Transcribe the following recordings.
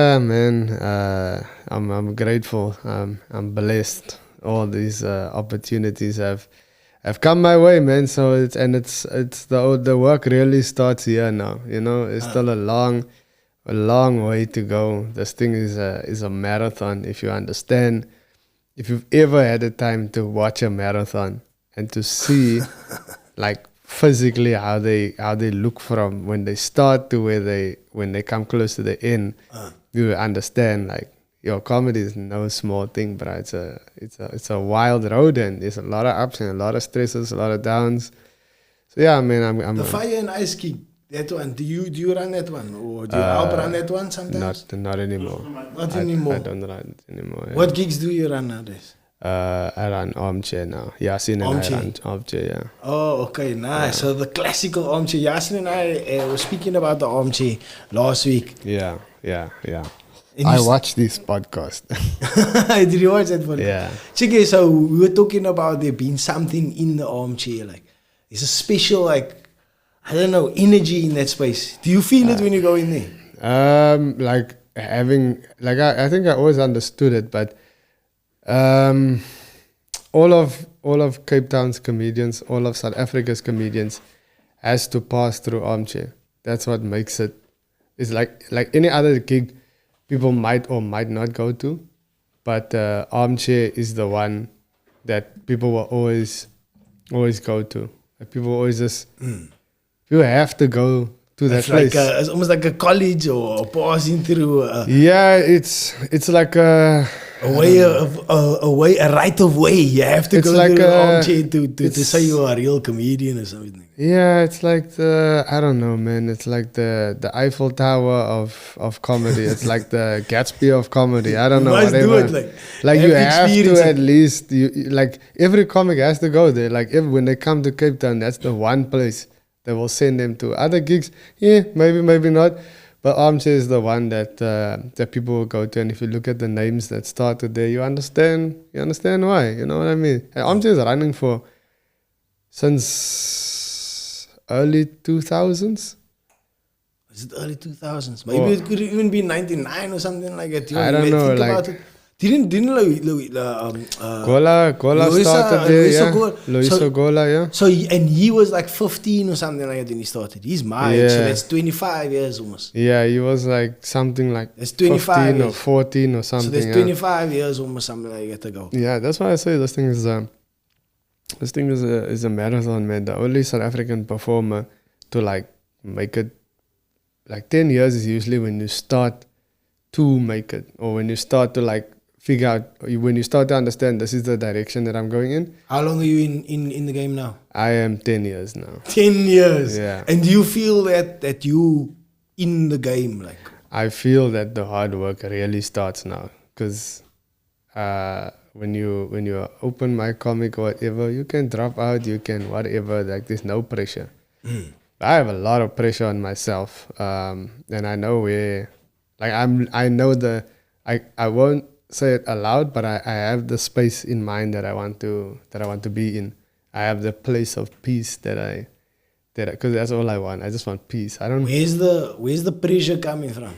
Yeah, man. I'm grateful. I'm blessed. All these opportunities have come my way, man. So it's the work really starts here now. It's still a long way to go. This thing is a marathon. If you understand, if you've ever had the time to watch a marathon and to see like physically how they look from when they start to when they come close to the end, you will understand like your comedy is no small thing, but it's a wild road, and there's a lot of ups and a lot of stresses, a lot of downs. So yeah, man, I'm The fire and ice kick, that one. Do you run that one, or do you help run that one sometimes? not anymore. Not I anymore. don't run it anymore. Yeah. What gigs do you run nowadays? I run armchair now. Yasin and Armchair. I run armchair. Yeah. Oh, okay, nice. So the classical armchair. Yasin and I were speaking about the armchair last week. Yeah. And I you watch this podcast. Did you watch that one? Yeah. Check it. So we were talking about there being something in the armchair, like it's a special, like I don't know, energy in that space. Do you feel it when you go in there? Like having like I think I always understood it, but all of Cape Town's comedians, all of South Africa's comedians has to pass through armchair. That's what makes it. It's like any other gig people might or might not go to, but armchair is the one that people will always go to. Like people always just people have to go to that It's place. like it's almost like a college or passing through Yeah, it's like a right of way. You have to It's go like to the a- armchair to it's- say you are a real comedian or something. yeah, it's like I don't know, man. It's like the Eiffel Tower of comedy. It's like the Gatsby of comedy. I don't You know. must do whatever. it, Like you have experience to it. at least like every comic has to go there. Like when they come to Cape Town, that's the one place they will send them to. Other gigs, yeah, maybe not. But armchair is the one that people will go to, and if you look at the names that started there, you understand why. You know what I mean? And armchair is running for since early 2000s. Is it early 2000s? Maybe it could even be 99 or something like that. I don't know, Think like- about it. Didn't Gola Loisa- started there, Loisa yeah. Gola. Loisa So- Gola, yeah. So he was like 15 or something like that when he started. He's my age, so Yeah. that's 25 years almost. Yeah, he was like something like That's 25 15 or years. 14 or So something. there's yeah. 25 years almost something like that ago. Yeah, that's why I say this thing is a marathon, man. The only South African performer to like make it like 10 years is usually when you start to make it, or when you start to like figure out, when you start to understand this is the direction that I'm going in. How long are you in the game now? I am 10 years now. 10 years. Yeah. And do you feel that you in the game, like? I feel that the hard work really starts now, because when you open my comic or whatever, you can drop out, you can whatever, like there's no pressure. I have a lot of pressure on myself, and I know where, like I won't say it aloud, but I have the space in mind that I want to be in. I have the place of peace because that's all I want. I just want peace. I don't. Where's the pressure coming from?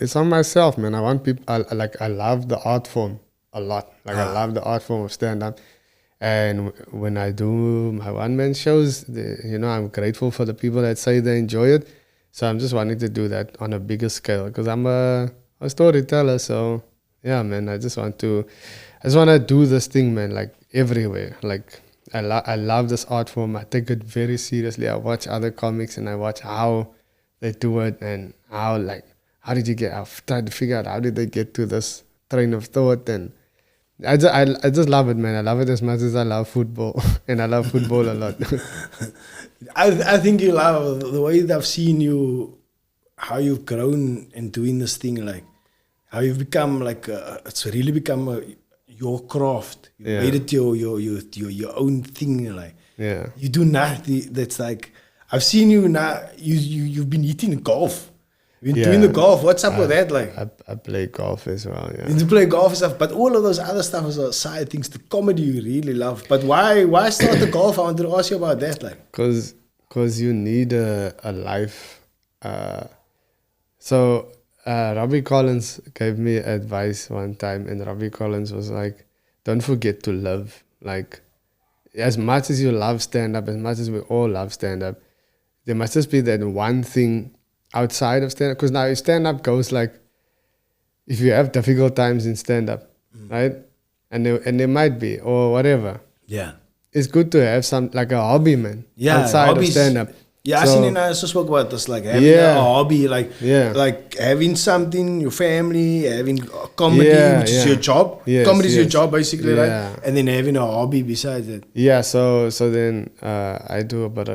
It's on myself, man. I want people. I love the art form a lot. Like I love the art form of stand up, and when I do my one man shows, I'm grateful for the people that say they enjoy it. So I'm just wanting to do that on a bigger scale, because I'm a storyteller. So yeah, man. I just want to do this thing, man. Like everywhere. Like I love this art form. I take it very seriously. I watch other comics and I watch how they do it, and how did you get? I've tried to figure out how did they get to this train of thought, and I just love it, man. I love it as much as I love football, and I love football a lot. I think you love the way that I've seen you, how you've grown in doing this thing, like how you've become like it's really become your craft. You Yeah. made it your own thing. Like Yeah. you do nothing. That's like I've seen you now. You've been hitting golf. You've been doing the golf. What's up with that? Like I play golf as well. Yeah. you play golf and stuff, but all of those other stuff is side things. The comedy you really love. But why start the golf? I wanted to ask you about that. Like Cause you need a life. So Robbie Collins gave me advice one time, and Robbie Collins was like, "Don't forget to live. Like, as much as you love stand up, as much as we all love stand up, there must just be that one thing outside of stand up. Because now stand up goes like, if you have difficult times in stand up, right? And there might be or whatever. Yeah. It's good to have some like a hobby, man. Yeah, outside hobbies. of stand up. Yeah, So- I seen and I also spoke about this, like having a hobby, like having something, your family, having comedy, which is your job. Yes, Comedy is your job, basically, Yeah. right? And then having a hobby besides it. Yeah, so then I do about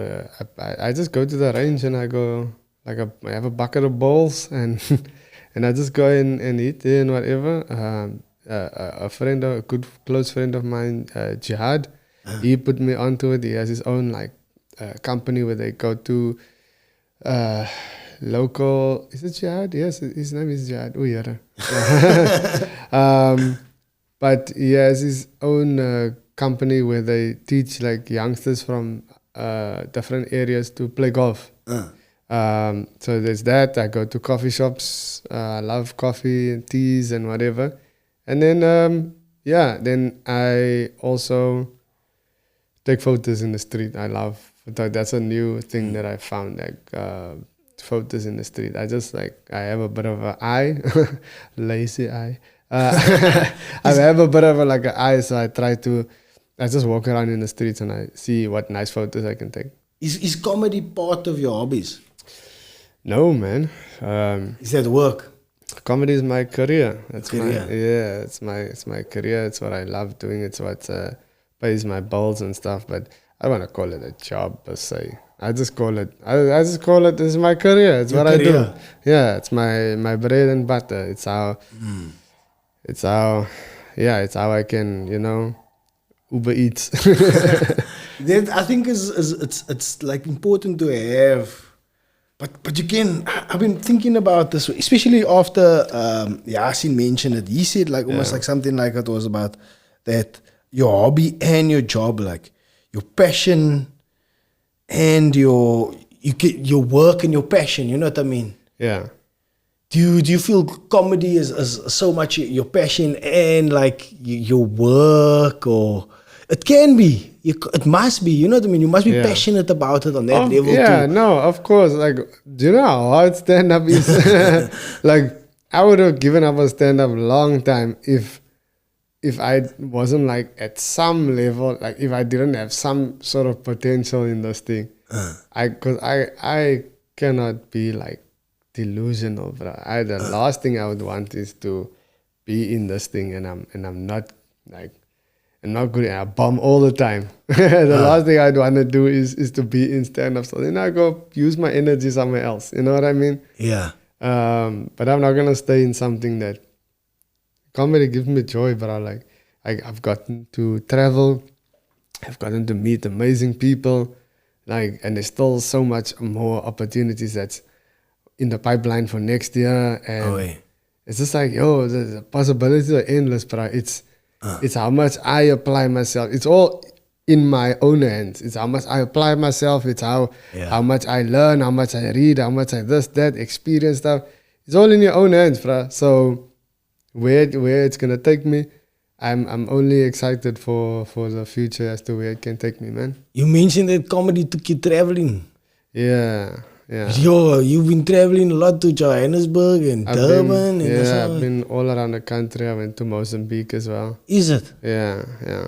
I just go to the range and I go I have a bucket of bowls and and I just go in and eat there and whatever. A good close friend of mine, Jihad, he put me onto it. He has his own like company where they go to local. Is it Jihad? Yes, his name is Jihad. Oh yeah. But he has his own company where they teach like youngsters from different areas to play golf. So there's that. I go to coffee shops. I love coffee and teas and whatever. And then then I also take photos in the street. I love that's a new thing that I found, like photos in the street. I just like I have a bit of an eye, lazy eye. I have a bit of like an eye, so I just walk around in the streets and I see what nice photos I can take. Is comedy part of your hobbies? No, man. Is that work? Comedy is my career. It's Career. it's my career. It's what I love doing. It's what pays my bills and stuff. But I don't want to call it a job per se. I just call it. This is my career. It's Your what career. I do. Yeah, it's my bread and butter. It's how. It's how. Yeah, it's how I can Uber Eats. That I think it's like important to have. But you can. I've been thinking about this, especially after Yasin mentioned it. He said like almost like something like it was about that your hobby and your job, like your passion and your work and your passion. You know what I mean? Yeah. Do you feel comedy is so much your passion and like your work, or it can be? It must be, you know what I mean? You must be passionate about it on that level yeah, too. no, of course. Like, do you know how hard stand-up is? Like, I would have given up on stand-up a long time if I wasn't like at some level, like if I didn't have some sort of potential in this thing. Because I cannot be like delusional, bro. The last thing I would want is to be in this thing and I'm not like, I'm not good. I bomb all the time. The last thing I'd want to do is to be in stand-up. So then I go use my energy somewhere else. You know what I mean? Yeah. But I'm not gonna stay in something that comedy gives me joy. But I've gotten to travel. I've gotten to meet amazing people. And there's still so much more opportunities that's in the pipeline for next year. And it's just like, the possibilities are endless, but it's how much I apply myself. It's all in my own hands. It's how much I apply myself. It's how much I learn, how much I read, how much I that, experience stuff. It's all in your own hands, bro. So where it's gonna take me, I'm only excited for the future as to where it can take me, man. You mentioned that comedy took you traveling. Yeah. You've been traveling a lot to Johannesburg and Durban. I've been all around the country. I went to Mozambique as well. Is it? Yeah.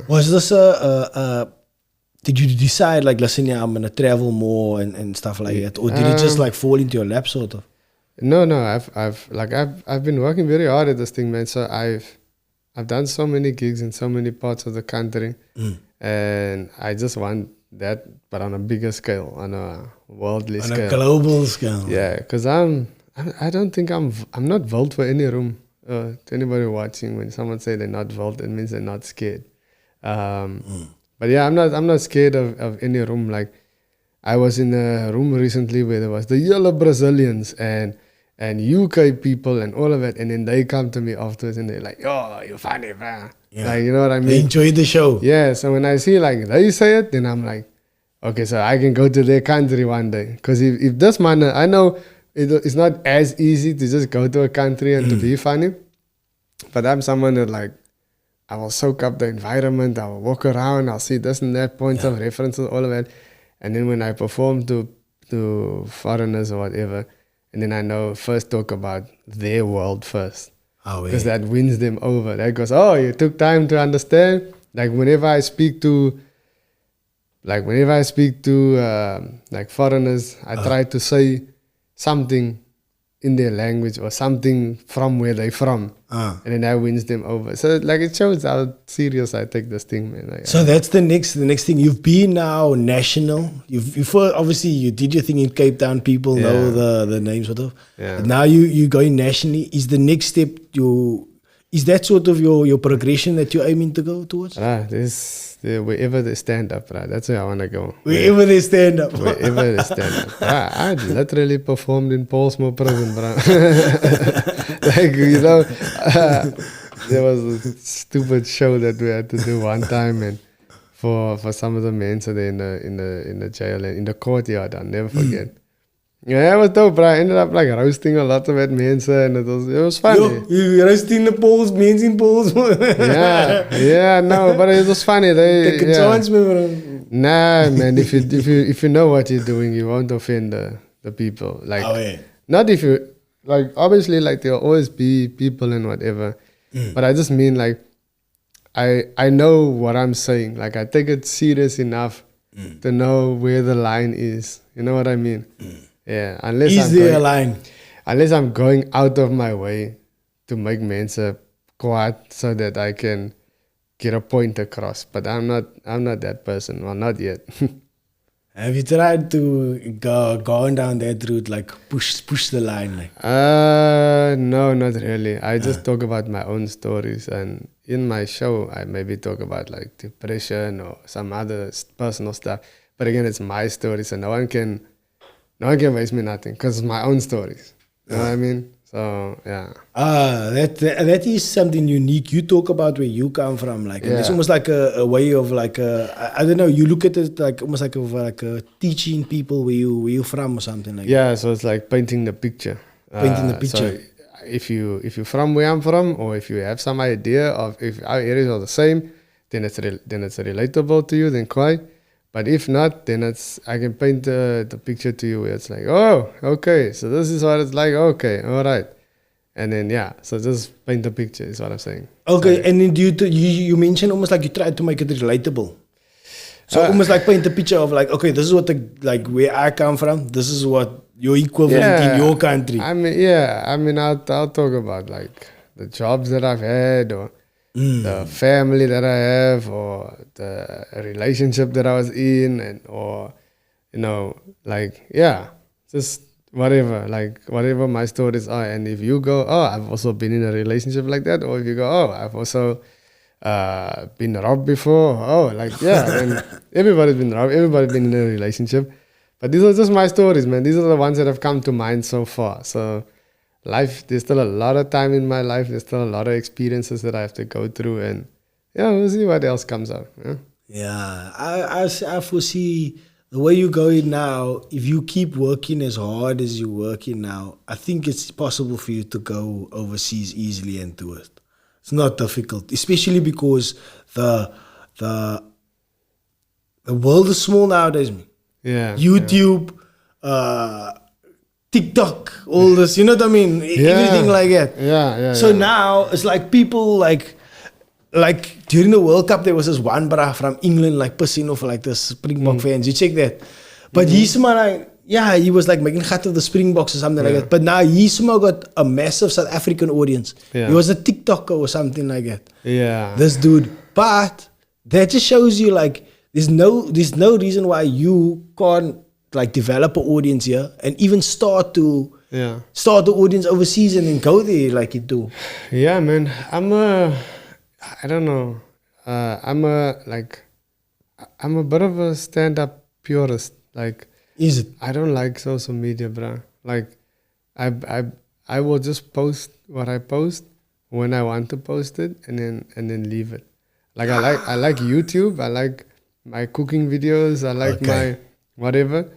Was this did you decide like, listen, I'm gonna travel more and stuff like that, or did it just like fall into your lap, sort of? No. I've been working very hard at this thing, man. So I've done so many gigs in so many parts of the country, and I just want that, but on a bigger scale, on a worldly scale, on a global scale. Yeah, because I don't think I'm not built for any room. To anybody watching, when someone say they're not built, it means they're not scared. But yeah, I'm not scared of any room. Like, I was in a room recently where there was the yellow Brazilians and UK people and all of it, and then they come to me afterwards and they're like, "Yo, you're funny, man." Yeah. Like, you know what I mean? They enjoyed the show. Yeah, so when I see like they say it, then I'm like, okay, so I can go to their country one day. Because if this man, I know it's not as easy to just go to a country and to be funny. But I'm someone that like, I will soak up the environment. I will walk around. I'll see this and that, points of references, all of that. And then when I perform to foreigners or whatever, and then I know first talk about their world first. Because that wins them over. That goes, oh, you took time to understand. Like whenever I speak to like foreigners, I try to say something in their language or something from where they're from. And then that wins them over. So like it shows how serious I take this thing, man. Like, so that's the next thing. You've been now national. You've obviously you did your thing in Cape Town. People know the names sort of. Yeah. But now you going nationally. Is the next step is that sort of your progression that you're aiming to go towards? Wherever they stand up, right? That's where I want to go. Wherever they stand up. Wherever they stand up. I literally performed in Paulsmoor prison, bro. Like, you know, there was a stupid show that we had to do one time, and for some of the men, so they're in the jail and in the courtyard. I'll never forget. Yeah, it was dope, bro. I ended up like roasting a lot of it, and it was funny. You roasting the Poles, men in Poles. yeah, no, but it was funny. Take a chance, man. Nah, man. If you know what you're doing, you won't offend the people. Like, not if you like. Obviously, like there'll always be people and whatever. But I just mean like, I know what I'm saying. Like I take it serious enough to know where the line is. You know what I mean? Yeah, unless I'm going out of my way to make mense quiet so that I can get a point across. But I'm not that person. Well, not yet. Have you tried to go down that route, like push the line? Like? No, not really. I just talk about my own stories, and in my show, I maybe talk about like depression or some other personal stuff. But again, it's my story, so no one can waste me nothing because it's my own stories. You know what I mean? So yeah. That is something unique. You talk about where you come from, like and it's almost like a way of like I don't know. You look at it like almost like a teaching people where you from or something like. Yeah, so it's like painting the picture. So if you're from where I'm from, or if you have some idea of if our areas are the same, then it's relatable to you. Then quite. But if not, then I can paint the picture to you where it's like, oh, okay, so this is what it's like, okay, all right. And then, so just paint the picture is what I'm saying. Okay, and then you mentioned almost like you tried to make it relatable. So almost like paint the picture of like, okay, this is what where I come from, this is what your equivalent in your country. I mean, I'll talk about like the jobs that I've had or the family that I have or the relationship that I was in or you know, like, just whatever my stories are. And if you go, oh, I've also been in a relationship like that, or if you go, oh, I've also been robbed before, then everybody's been robbed, everybody's been in a relationship. But these are just my stories, man. These are the ones that have come to mind so far. So life, there's still a lot of time in my life. There's still a lot of experiences that I have to go through, and we'll see what else comes out. I foresee the way you're going now. If you keep working as hard as you're working now, I think it's possible for you to go overseas easily and do it. It's not difficult, especially because the world is small nowadays, man. YouTube. TikTok, all this, you know what I mean? Everything like that. So now it's like people like during the World Cup, there was this one brah from England, like pissing off like the Springbok fans. You check that. But he's like, he was like making gat of the Springboks or something like that. But now he's got a massive South African audience. He was a TikToker or something like that. This dude. But that just shows you like there's no reason why you can't like develop an audience here and even start the audience overseas and then go there like you do. Yeah, man. I don't know. I'm a bit of a stand-up purist. Like, is it? I don't like social media, bro. Like, I will just post what I post when I want to post it and then leave it. Like I like YouTube. I like my cooking videos. I like my whatever.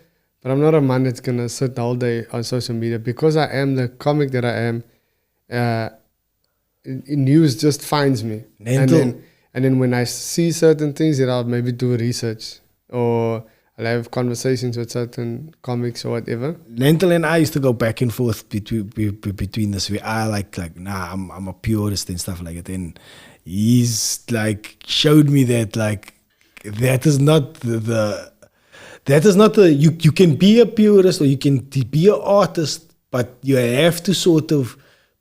But I'm not a man that's gonna sit the whole day on social media because I am the comic that I am. News just finds me, Mental. and then when I see certain things, that I'll maybe do research or I'll have conversations with certain comics or whatever. Lentil and I used to go back and forth between this. I like nah, I'm a purist and stuff like that. And he's like showed me that like that is not the you can be a purist or you can be an artist, but you have to sort of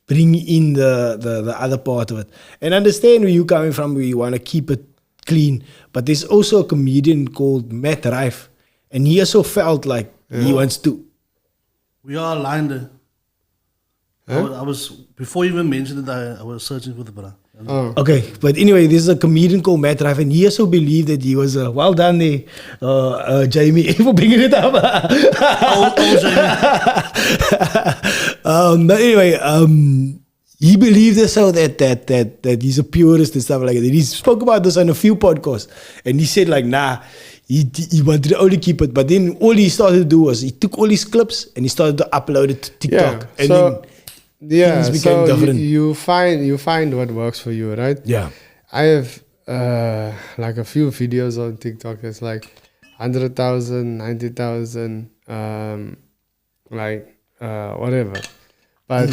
bring in the other part of it. And understand where you're coming from, where you want to keep it clean. But there's also a comedian called Matt Rife, and he also felt like he wants to. We are aligned there. I was before you even mentioned it, I was searching for the brother. Okay, but anyway, this is a comedian called Matt Rife, and he also believed that he was well done there, Jamie, for bringing it up. But anyway, he believed so that he's a purist and stuff like that. He spoke about this on a few podcasts, and he said like, nah, he wanted to only keep it. But then all he started to do was he took all his clips and he started to upload it to TikTok. And then things became different. You find what works for you, right? Yeah. I have like a few videos on TikTok. It's like 100,000, 90,000, whatever. But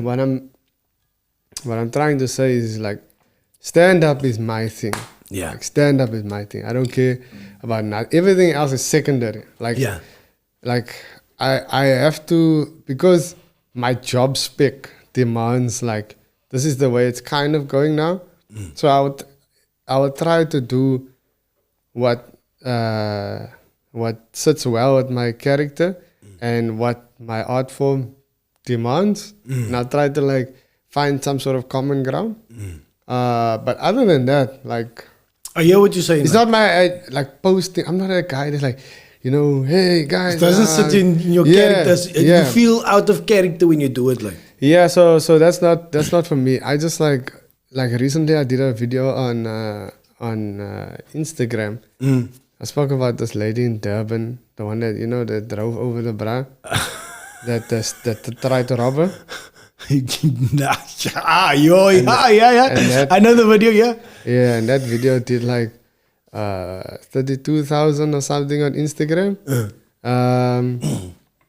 what I'm trying to say is like, stand up is my thing. Yeah. Like, stand up is my thing. I don't care about everything else is secondary. Like I have to, because my job spec demands like this is the way it's kind of going now. So I would try to do what sits well with my character and what my art form demands. And I'll try to like find some sort of common ground. But other than that, like, I hear what you're saying. It's not my like posting. I'm not a guy that's like, you know, hey guys. It doesn't sit in your characters. You feel out of character when you do it, like. Yeah, so that's not for me. I just like recently I did a video on Instagram. I spoke about this lady in Durban, the one that that drove over the bra, that tried to rob her. Yeah. I know the video, yeah. Yeah, and that video did like 32,000 or something on Instagram.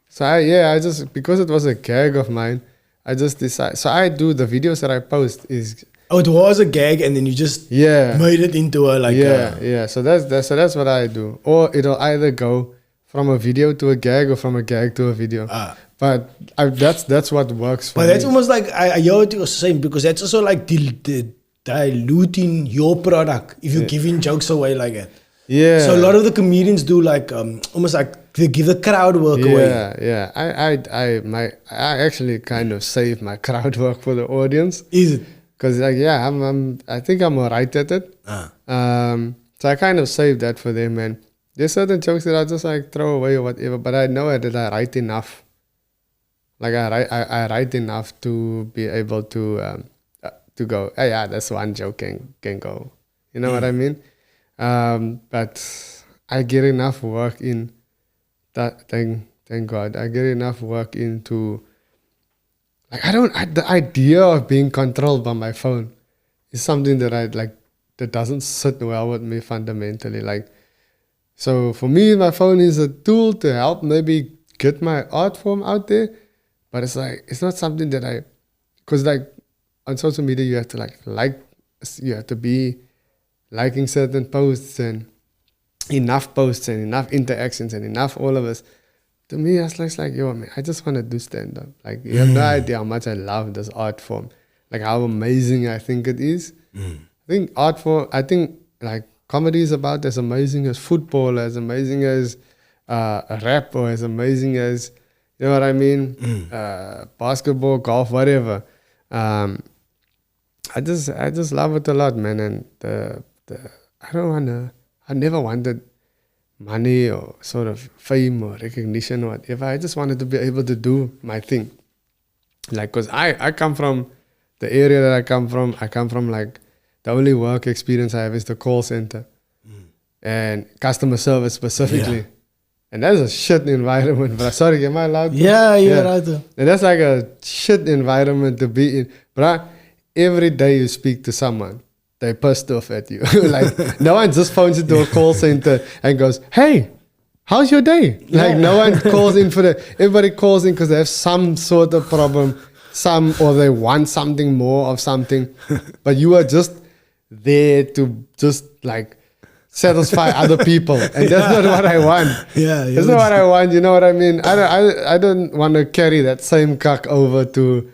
So I just, because it was a gag of mine, I just decided. So I do the videos that I post is. Oh, it was a gag, and then you just made it into a like. Yeah. So that's what I do. Or it'll either go from a video to a gag or from a gag to a video. But that's what works for me. But that's almost like I hear what you're saying, because that's also like diluting your product if you're giving jokes away like that. Yeah. So a lot of the comedians do like almost like they give the crowd work away. Yeah. I actually kind of save my crowd work for the audience. Is it? Because like I think I'm alright at it. So I kind of save that for them, man. There's certain jokes that I just like throw away or whatever, but I know that I write enough. Like I write enough to be able to go, oh yeah, that's one joke can go. You know what I mean? But I get enough work in that. Thank God, I get enough work into. Like the idea of being controlled by my phone is something that that doesn't sit well with me fundamentally. Like, so for me, my phone is a tool to help maybe get my art form out there. But it's like, it's not something that because like on social media, you have to you have to be liking certain posts and enough posts and enough interactions and enough all of us. To me, it's like, yo, man, I just want to do stand-up. Like, you have no idea how much I love this art form. Like, how amazing I think it is. I think like comedy is about as amazing as football, as amazing as rap, or as amazing as, you know what I mean? Basketball, golf, whatever. I just love it a lot, man. And I never wanted money or sort of fame or recognition or whatever. I just wanted to be able to do my thing. Like, because I come from the area that I come from like, the only work experience I have is the call center and customer service specifically. And that's a shit environment, bro. Sorry, am I allowed to? Yeah, you're right. And that's like a shit environment to be in. Bro, every day you speak to someone, they pissed off at you. Like, no one just phones into a call center and goes, hey, how's your day? Like, no one calls in everybody calls in because they have some sort of problem, or they want something more of something. But you are just there to just like satisfy other people. And that's not what I want. That's not what I want. You know what I mean? I don't want to carry that same cuck over to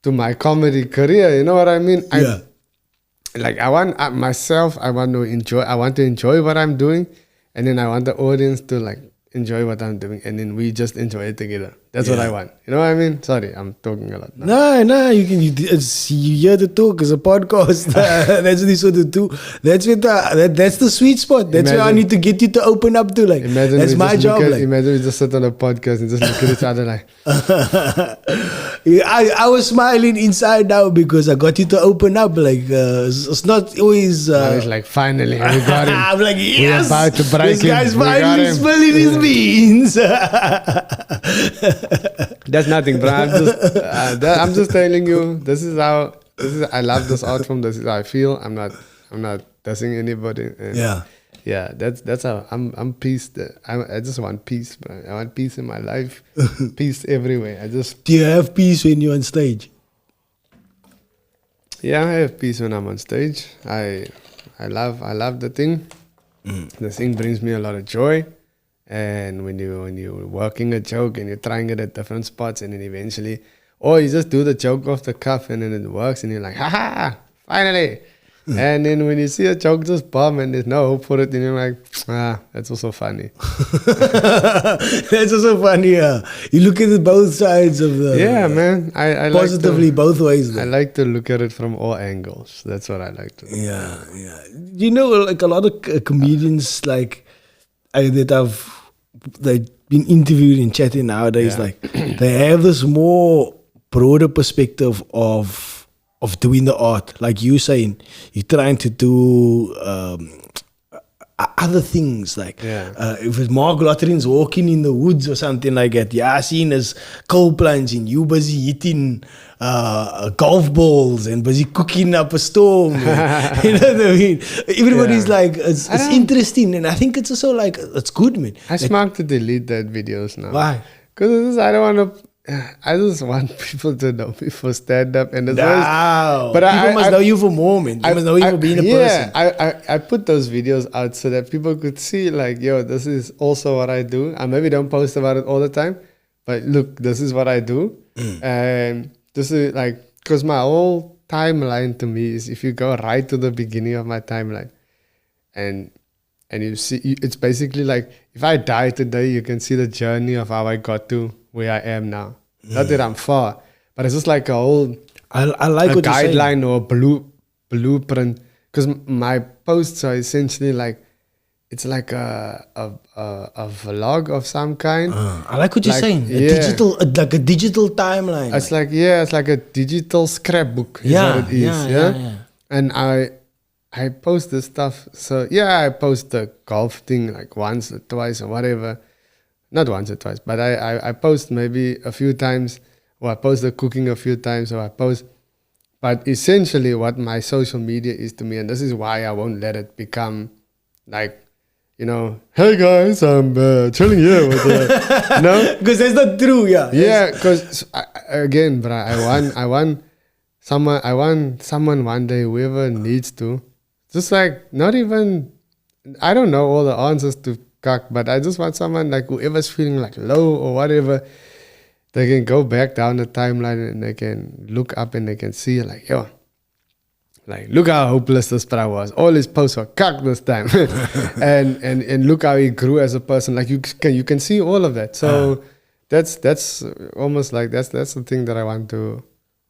my comedy career. You know what I mean? Like I want myself, I want to enjoy what I'm doing, and then I want the audience to like enjoy what I'm doing, and then we just enjoy it together. That's what I want. You know what I mean? Sorry, I'm talking a lot now. No, you hear the talk. It's a podcast. That's what you sort of do. That's the sweet spot. That's where I need to get you to open up to. Like, that's my job. Imagine we just sit on a podcast and just look at each other like. I was smiling inside now because I got you to open up. Like, it's not always. It's like finally we got him. I'm like, yes, we're about to break this guy's finally spilling his beans. That's nothing, bro. I'm just telling you. This is I love this art form. This is how I feel. I'm not dissing anybody. Yeah. That's how I'm peace. I just want peace, bro. I want peace in my life. Peace everywhere. Do you have peace when you're on stage? Yeah, I have peace when I'm on stage. I love the thing. The thing brings me a lot of joy. And when you're working a joke and you're trying it at different spots, and then eventually, or you just do the joke off the cuff and then it works, and you're like, ha, finally. And then when you see a joke just bomb and there's no hope for it, then you're like, that's also funny. That's also funny. You look at it both sides of the. Yeah, man. I positively like both ways. I like to look at it from all angles. That's what I like to do. Yeah. You know, like a lot of comedians, like they've been interviewed and chatting nowadays, like they have this more broader perspective of doing the art. Like you saying, you're trying to do other things, like if Mark Lotterin's walking in the woods or something like that, Yasin is coal plunging, you busy hitting golf balls and busy cooking up a storm. You know what I mean? Everybody's like, it's interesting, and I think it's also like, it's good, man. I smart to delete that videos now. Why? Because I just want people to know me for stand-up. And people must know you for more, man. They must know you for being a person. I put those videos out so that people could see, like, yo, this is also what I do. I maybe don't post about it all the time, but look, this is what I do. And this is like, because my whole timeline to me is, if you go right to the beginning of my timeline and you see, it's basically like, if I die today, you can see the journey of how I got to where I am now. Not that I'm far, but it's just like a whole I like a guideline or a blueprint. Because my posts are essentially like, it's like a vlog of some kind. I like what you're saying. Like a digital timeline. It's like a digital scrapbook. Is what it is. Yeah. And I post this stuff. So I post the golf thing like once or twice or whatever. Not once or twice, but I post maybe a few times, or I post the cooking a few times, or I post. But essentially what my social media is to me, and this is why I won't let it become like, you know, hey guys, I'm chilling here with no? Because that's not true, Yeah, because again, bro, I want someone one day, whoever needs to, just like, not even, I don't know all the answers to cuck, but I just want someone, like, whoever's feeling like low or whatever, they can go back down the timeline and they can look up and they can see, like, yo, like, look how hopeless this bro was. All his posts were cuck this time. and look how he grew as a person. Like, you can see all of that. So that's almost like, that's the thing that I want to,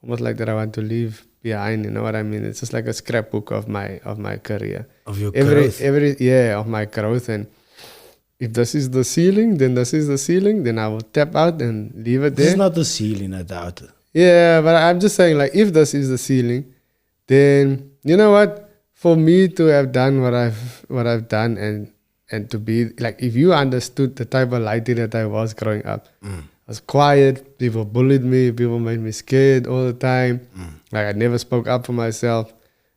almost like that I want to leave behind. You know what I mean? It's just like a scrapbook of my career. Of your growth. Of my growth. And if this is the ceiling, then this is the ceiling. Then I will tap out and leave it there. This is not the ceiling, I doubt it. Yeah, but I'm just saying, like, if this is the ceiling, then you know what? For me to have done what I've done and to be like, if you understood the type of lighty that I was growing up, I was quiet. People bullied me. People made me scared all the time. Like I never spoke up for myself.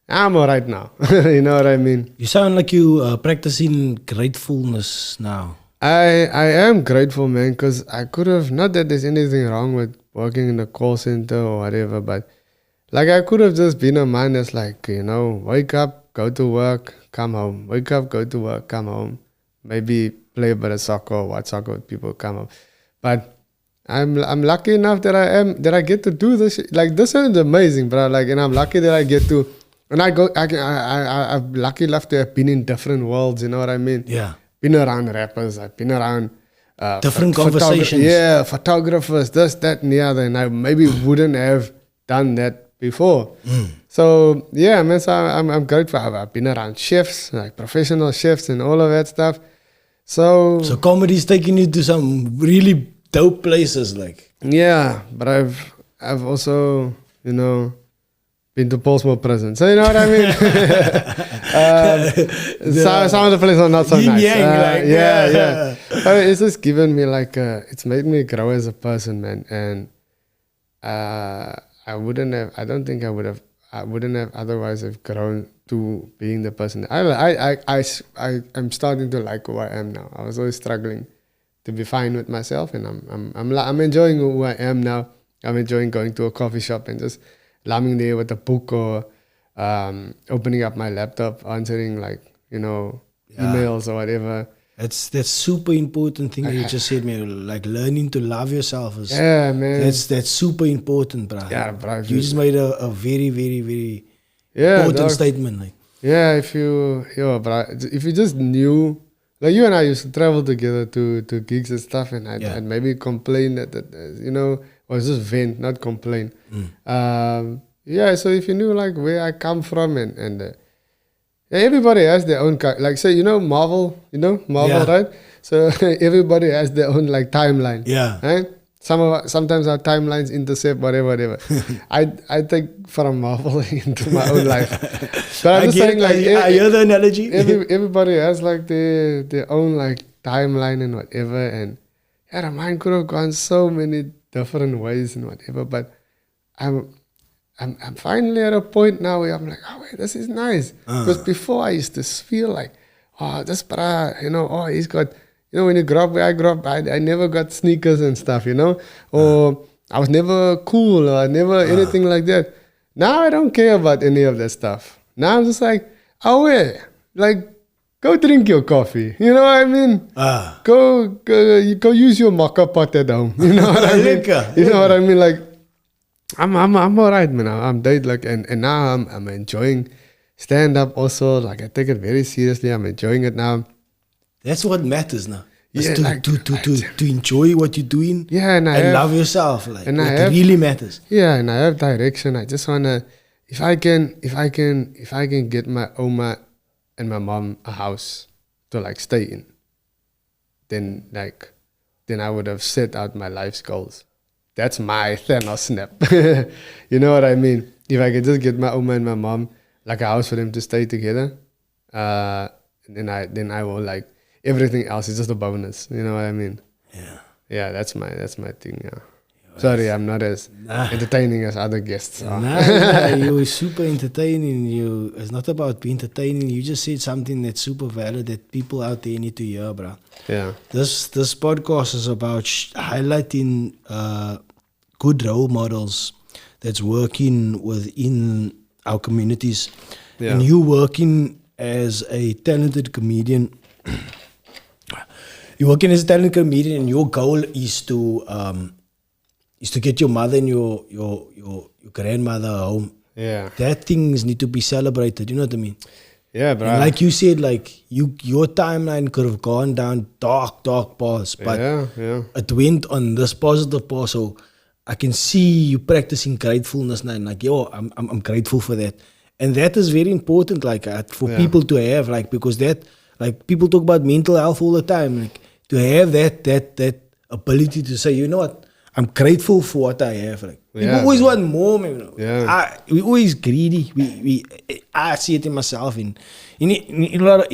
I'm all right now. You know what I mean? You sound like you practicing gratefulness now. I am grateful, man, because I could have, not that there's anything wrong with working in a call center or whatever, but like I could have just been a man that's like, you know, wake up, go to work, come home. Wake up, go to work, come home. Maybe play a bit of soccer or watch soccer with people, come home. But I'm lucky enough that I get to do this. Like this is amazing, bro. Like, and I'm lucky that I get to, and I'm lucky enough to have been in different worlds. You know what I mean? Yeah. Been around rappers. I've been around Different conversations. Photographers, this, that, and the other. And I maybe wouldn't have done that before. So yeah, man. So I'm grateful. I've been around chefs, like professional chefs, and all of that stuff. So comedy's taking you to some really dope places, like. Yeah, but I've also, you know, been to Portsmouth prison. So you know what I mean? Some of the places are not so nice. Yeah. But it's just given me like, it's made me grow as a person, man. And I wouldn't have otherwise have grown to being the person. I'm starting to like who I am now. I was always struggling to be fine with myself, and I'm enjoying who I am now. I'm enjoying going to a coffee shop and just lying there with a book or opening up my laptop, answering like, you know, emails or whatever. That's super important thing that you just said, man. Like learning to love yourself is man. That's super important, bro. Yeah, bro. You just made a very, very, very important statement. Like. Yeah, if you just knew, like you and I used to travel together to gigs and stuff, and I'd maybe complain that you know, or just vent, not complain. So if you knew like where I come from and everybody has their own, like say, you know Marvel, right? So everybody has their own like timeline. Yeah. Right? Sometimes our timelines intercept whatever. I take from Marvel into my own life. But I'm just saying, like, I hear the analogy. Everybody has like their own like timeline and whatever, and the mind could have gone so many different ways and whatever. But I'm finally at a point now where I'm like, oh wait, this is nice. Because before I used to feel like, oh, this bra, you know, oh, he's got. You know, when you grow up where I grew up, I never got sneakers and stuff, you know? Or I was never cool or never anything like that. Now I don't care about any of that stuff. Now I'm just like, oh, yeah, like, go drink your coffee. You know what I mean? Go use your mocha pot at home. You know what I mean? You know what I mean? Like, I'm all right, man. I'm dead, like, and now I'm enjoying stand-up also. Like, I take it very seriously. I'm enjoying it now. That's what matters now. To enjoy what you're doing. Yeah, and love yourself. Like, and it really matters. Yeah, and I have direction. I just wanna, if I can get my Oma and my mom a house to like stay in, then I would have set out my life's goals. That's my Thanos snap. You know what I mean? If I could just get my Oma and my mom like a house for them to stay together, then I will like. Everything else is just a bonus. You know what I mean? Yeah. Yeah, that's my thing. Yeah. Sorry, I'm not as entertaining as other guests. You're super entertaining. It's not about being entertaining. You just said something that's super valid that people out there need to hear, bro. Yeah. This podcast is about highlighting good role models that's working within our communities. Yeah. And you working as a talented comedian. You're working as a talented comedian, and your goal is to get your mother and your grandmother home. Yeah, that things need to be celebrated. You know what I mean? Yeah, bro. And like you said, like your timeline could have gone down dark paths, but it went on this positive path. So I can see you practicing gratefulness now, and like, I'm grateful for that, and that is very important. Like for people to have, like, because that. Like people talk about mental health all the time. Like to have that ability to say, you know what, I'm grateful for what I have. Like people always want more, man. You know? Yeah. We always greedy. I see it in myself. In a lot of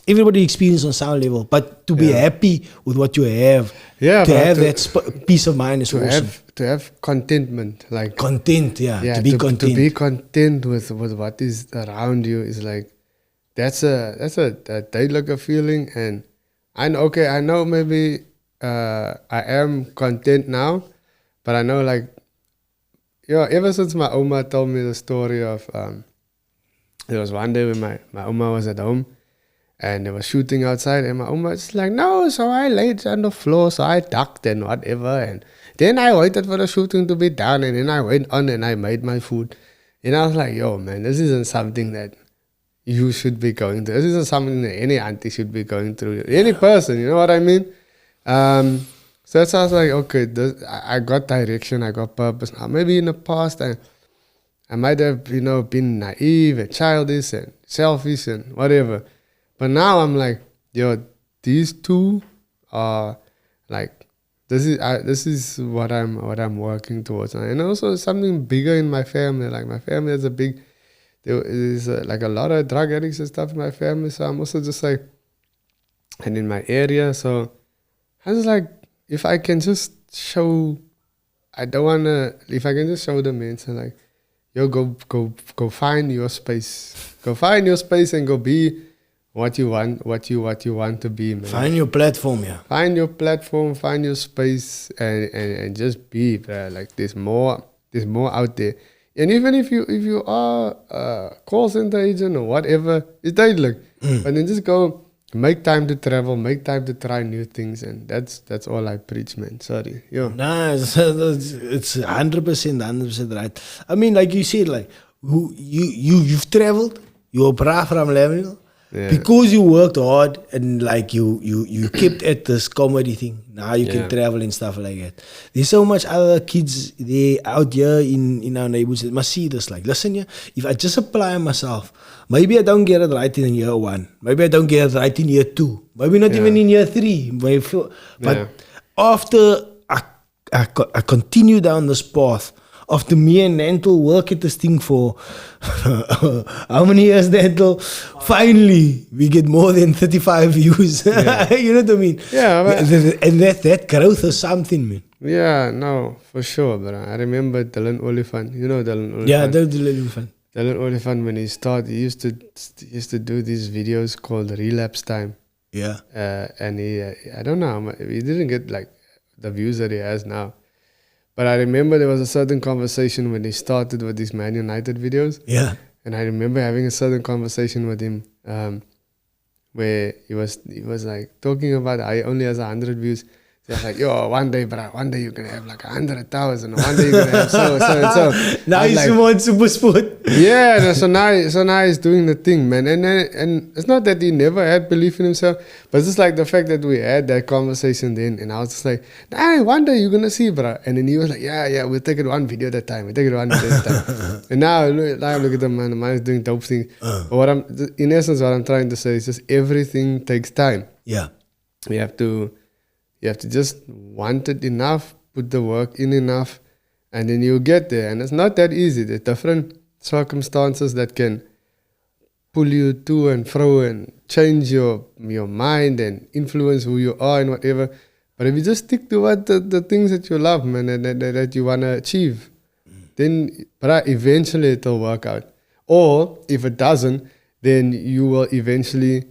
everybody experiences on some level, but to be happy with what you have, Yeah, to but have that peace of mind is awesome. To have contentment, like Content, to be content. to be content with what is around you is like that's a duidelijke feeling. And I know maybe I am content now, but I know like ever since my Oma told me the story of there was one day when my Oma was at home and they were shooting outside, and my Oma was like, no, so I laid on the floor, so I ducked and whatever, and then I waited for the shooting to be done, and then I went on and I made my food. And I was like, yo, man, this isn't something that you should be going through. This isn't something that any auntie should be going through. Any person, you know what I mean? So that's how I was like, okay, I got direction, I got purpose. Now, maybe in the past, I might have, been naive and childish and selfish and whatever. But now I'm like, yo, these two are like, this is what I'm working towards. And also something bigger in my family. Like my family has there is like a lot of drug addicts and stuff in my family. So I'm also just like, and in my area. So I was like, if I can just show, if I can just show the men, so like, yo, go find your space. Go find your space and go be what you want to be, man. Find your platform, yeah. Find your platform, find your space, and just be, bro. Like there's more out there. And even if you are a call center agent or whatever, it's duidelijk. But then just go make time to travel, make time to try new things, and that's all I preach, man. Sorry, yo. Nah, it's 100% right. I mean, like you said, like you've traveled, you're braaf from level. Yeah. Because you worked hard and like you kept at this comedy thing. Now you can travel and stuff like that. There's so much other kids they out here in our neighborhoods that must see this. Like, listen here, if I just apply myself, maybe I don't get it right in year 1. Maybe I don't get it right in year 2. Maybe not even in year 3. But after I continue down this path, after me and Nantel work at this thing for how many years, Nantel? Finally, we get more than 35 views. Yeah. You know what I mean? Yeah. And that growth is something, man. Yeah, no, for sure, bro. I remember Dylan Oliphant. You know Dylan Oliphant? Yeah, Dylan Oliphant. Dylan Oliphant, when he started, he used to do these videos called Relapse Time. Yeah. And he, I don't know, he didn't get like the views that he has now. But I remember there was a certain conversation when he started with these Man United videos. Yeah. And I remember having a certain conversation with him where he was like talking about how he only has 100 views. So I was like, yo, one day you're going to have like 100,000. One day you're going to have so and so. Now he's like, on Super Sport. Yeah, so now he's doing the thing, man. And it's not that he never had belief in himself, but it's just like the fact that we had that conversation then. And I was just like, nah, one day you're going to see, bro. And then he was like, yeah, we'll take it one video at a time. And now look at the man. The man is doing dope things. But in essence, what I'm trying to say is just everything takes time. Yeah. You have to just want it enough, put the work in enough, and then you'll get there. And it's not that easy. There's different circumstances that can pull you to and fro and change your mind and influence who you are and whatever. But if you just stick to what the things that you love, man, and that you want to achieve, then eventually it'll work out. Or if it doesn't, then you will eventually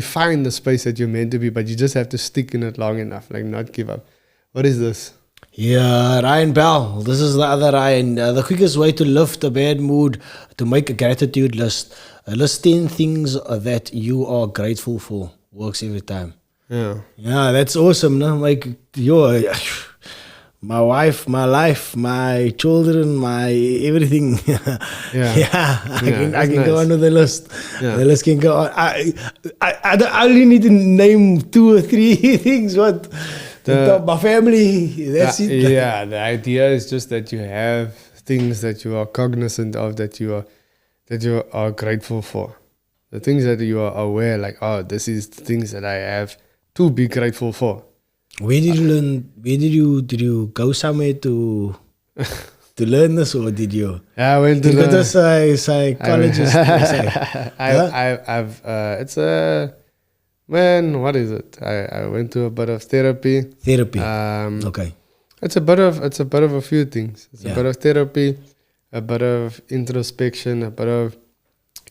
find the space that you're meant to be, but you just have to stick in it long enough, like not give up. What is this? Yeah, Ryan Bell. This is the other Ryan. The quickest way to lift a bad mood, to make a gratitude list. List 10 things that you are grateful for. Works every time. Yeah. Yeah, that's awesome. No? Like, my wife, my life, my children, my everything. I can go on with the list. Yeah. The list can go on. I only need to name 2 or 3 things. What? My family. That's it. Yeah, the idea is just that you have things that you are cognizant of, that you are grateful for. The things that you are aware, like, oh, this is the things that I have to be grateful for. Where did you learn? Where did you go somewhere to to learn this, or did you? Yeah, I went to Did you go to the. a psychologist? It's a man. What is it? I went to a bit of therapy. Therapy. Okay. It's a bit of a few things. It's a bit of therapy, a bit of introspection, a bit of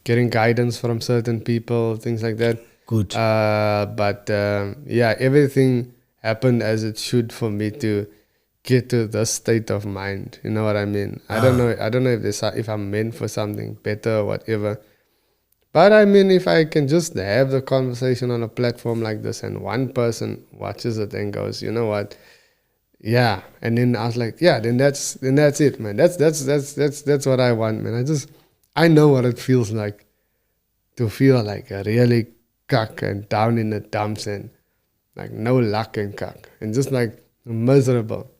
getting guidance from certain people, things like that. Good. But everything happened as it should for me to get to this state of mind. You know what I mean? I don't know if I'm meant for something better or whatever. But I mean, if I can just have the conversation on a platform like this, and one person watches it and goes, you know what? Yeah, and then I was like, yeah, then that's it, man. That's what I want, man. I know what it feels like to feel like a really cuck and down in the dumps and like no luck and cuck and just like miserable.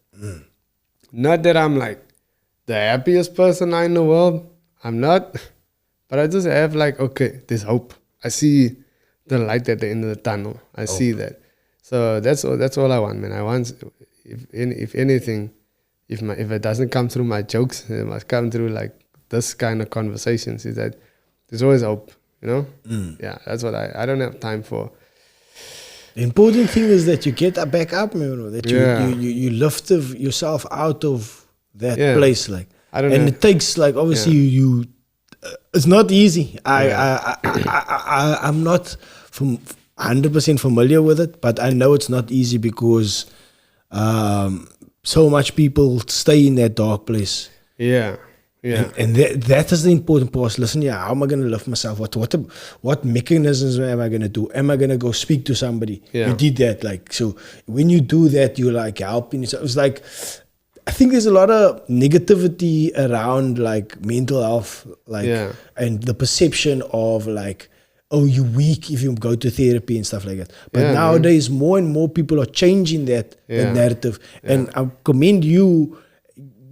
Not that I'm like the happiest person in the world. I'm not, but I just have like, okay, there's hope. I see the light at the end of the tunnel. I see that. So that's all I want, man. I want. If anything, if it doesn't come through my jokes, it must come through like this kind of conversations. Is that there's always hope, you know? Yeah, that's what I don't have time for. The important thing is that you get back up, man. That you lift yourself out of that place, like. It takes like obviously you. It's not easy. I'm not 100% familiar with it, but I know it's not easy because. So much people stay in that dark place. Yeah. And that is the important part. Listen, how am I going to lift myself? What mechanisms am I going to do? Am I going to go speak to somebody? You did that, like, so when you do that, you're like helping yourself. It's like, I think there's a lot of negativity around like mental health, like, and the perception of like, oh, you're weak if you go to therapy and stuff like that. But nowadays, more and more people are changing that narrative. And I commend you.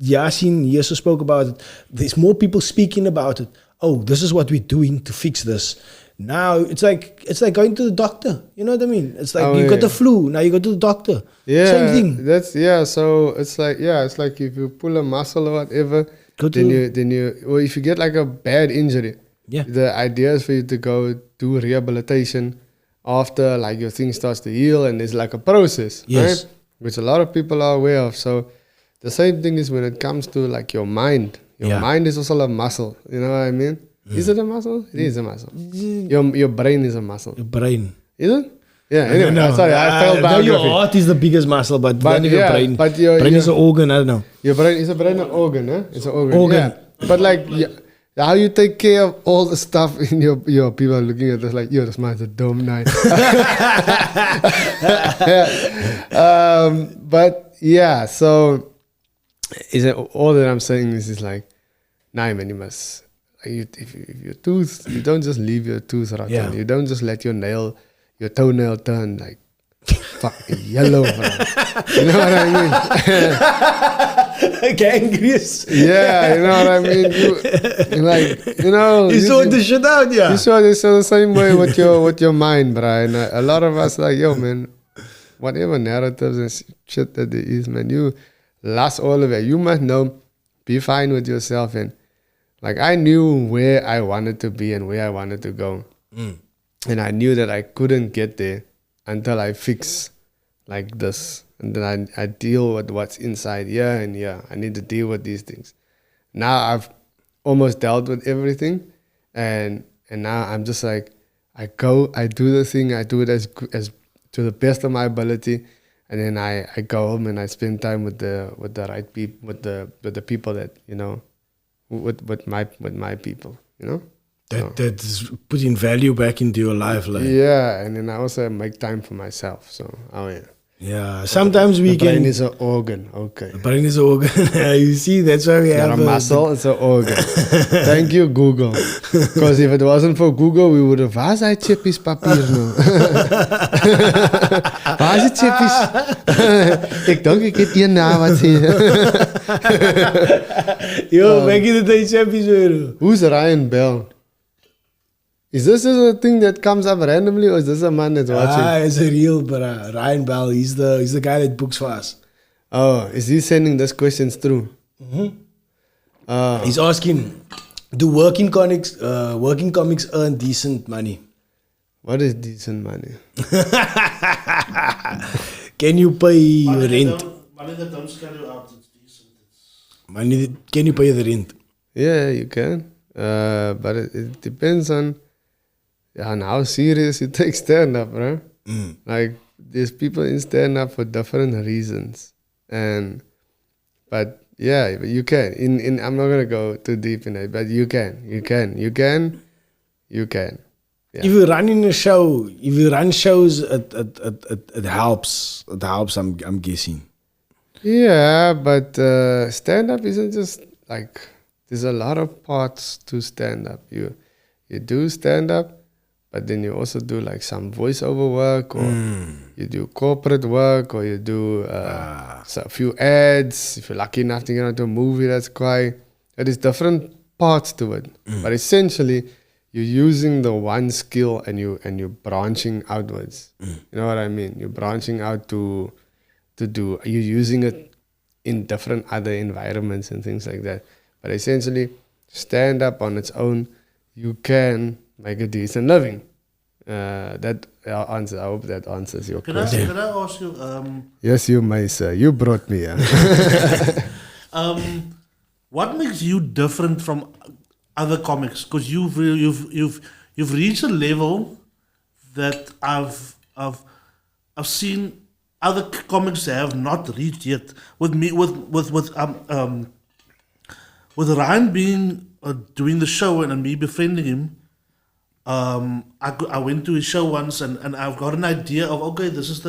Yasin also spoke about it. There's more people speaking about it. Oh, this is what we're doing to fix this. Now it's like going to the doctor. You know what I mean? It's like you got the flu. Now you go to the doctor. Same thing. So it's like if you pull a muscle or whatever, then you or if you get like a bad injury. Yeah. The idea is for you to go do rehabilitation after like your thing starts to heal, and there's like a process, right? Which a lot of people are aware of. So the same thing is when it comes to like your mind. Your mind is also a muscle. You know what I mean? Is it a muscle? It is a muscle. Your brain is a muscle. Your brain. Is it? Yeah, anyway, no, sorry, I fell back. Your heart is the biggest muscle, but your brain. But your brain is an organ, I don't know. Your brain is a brain an organ, eh? It's an organ. Yeah. But like how you take care of all the stuff in your people are looking at this like, yo, this man's a dumb night. But yeah, so is it all that I'm saying is like, nah, man, you must if your tooth, you don't just leave your tooth rotten. Yeah. You don't just let your toenail turn like fucking yellow, bro. You know what I mean? Gangrous. Yeah, you know what I mean. You sort the shit out, yeah. You sort the same way with your mind, bro. And a lot of us like, yo, man, whatever narratives and shit that there is, man, you lost all of it. You must know, be fine with yourself, and like I knew where I wanted to be and where I wanted to go, and I knew that I couldn't get there until I fix like this. And then I deal with what's inside here and here. I need to deal with these things. Now I've almost dealt with everything. And now I'm just like, I do the thing, I do it as to the best of my ability. And then I go home and I spend time with the right people, with the people that, you know, with my people, you know? That's putting value back into your life, like. Yeah, and then I also make time for myself. So, yeah, sometimes the brain is an organ. Okay. The brain is an organ. You see, that's why we have a muscle. It's an organ. Thank you, Google. Because if it wasn't for Google, we would have. Waar is hy chippies papier nou? Waar is die chippies? Ek dink ek het een na wat sê. Yo, back in the day, chippies were. Who's Ryan Bell? Is this a thing that comes up randomly, or is this a man that's watching? It's a real, but Ryan Bell, he's the guy that books for us. Oh, is he sending these questions through? Mm-hmm. He's asking, do working comics earn decent money? What is decent money? Can you pay rent? Money that don't scare you out, it's decent. Can you pay the rent? Yeah, you can. But it depends on how serious you take stand-up, bro. Like, there's people in stand-up for different reasons. But yeah, but you can. I'm not going to go too deep in it, but you can. Yeah. If you run in a show, if you run shows, it helps. It helps, I'm guessing. Yeah, but stand-up isn't just like, there's a lot of parts to stand-up. You do stand-up, but then you also do like some voiceover work, or you do corporate work, or you do a few ads. If you're lucky enough to get onto a movie, that is different parts to it. But essentially, you're using the one skill and you're branching outwards. You know what I mean? You're branching out to do. You're using it in different other environments and things like that. But essentially, stand up on its own, you can make a decent living. That answer. I hope that answers your question. Can I ask you? Yes, you may, sir. You brought me here. What makes you different from other comics? Because you've reached a level that I've seen other comics have not reached yet. With Ryan being doing the show and me befriending him, I went to his show once and I've got an idea of, okay, this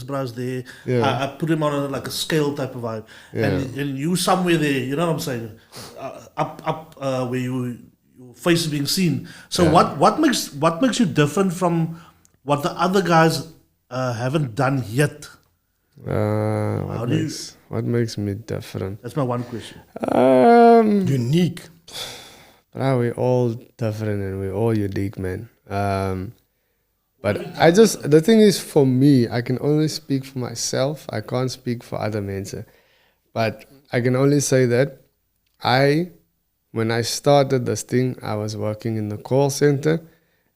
bro's there. Yeah. I put him on a scale type of vibe, Yeah. and you somewhere there, you know what I'm saying, up where your face is being seen. So Yeah. what makes you different from what the other guys haven't done yet? What makes me different? That's my one question. Unique. Bro, we're all different and we're all unique, man. But the thing is, for me, I can only speak for myself. I can't speak for other men. But I can only say that when I started this thing, I was working in the call center.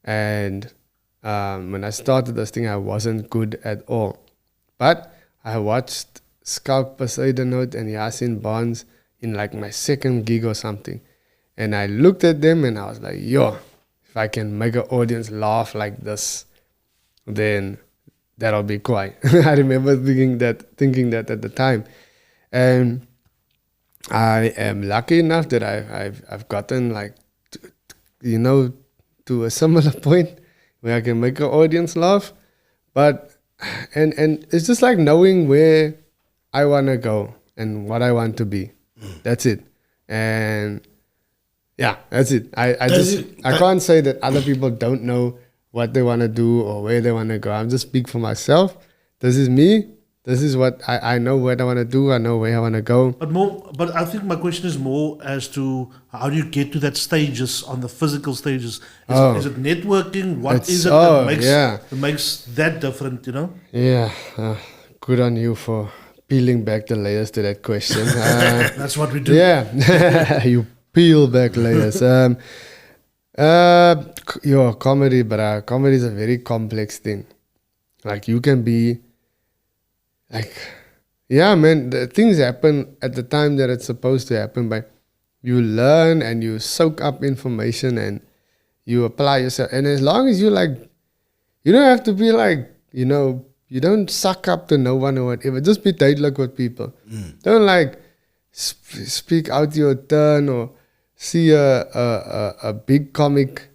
And when I started this thing, I wasn't good at all. But I watched Scout Poseidonhood and Yasin Barnes in like my second gig or something. And I looked at them and I was like, yo, if I can make an audience laugh like this, then that'll be quite. I remember thinking that at the time. And I am lucky enough that I've gotten like, to a similar point where I can make an audience laugh. But, and it's just like knowing where I want to go and what I want to be. That's it. And yeah, that's it. I can't say that other people don't know what they want to do or where they want to go. I'm just speak for myself. This is me. This is what I know what I want to do. I know where I want to go. But I think my question is more as to how do you get to that stages, on the physical stages? Is it networking? What is it that makes that different, you know? Yeah. Good on you for peeling back the layers to that question. That's what we do. Yeah. You peel back layers. Comedy, but comedy is a very complex thing. Like, you can be like, yeah, man, the things happen at the time that it's supposed to happen, but you learn and you soak up information and you apply yourself. And as long as you you don't have to be you don't suck up to no one or whatever. Just be like with people. Don't speak out your turn or see a big comic,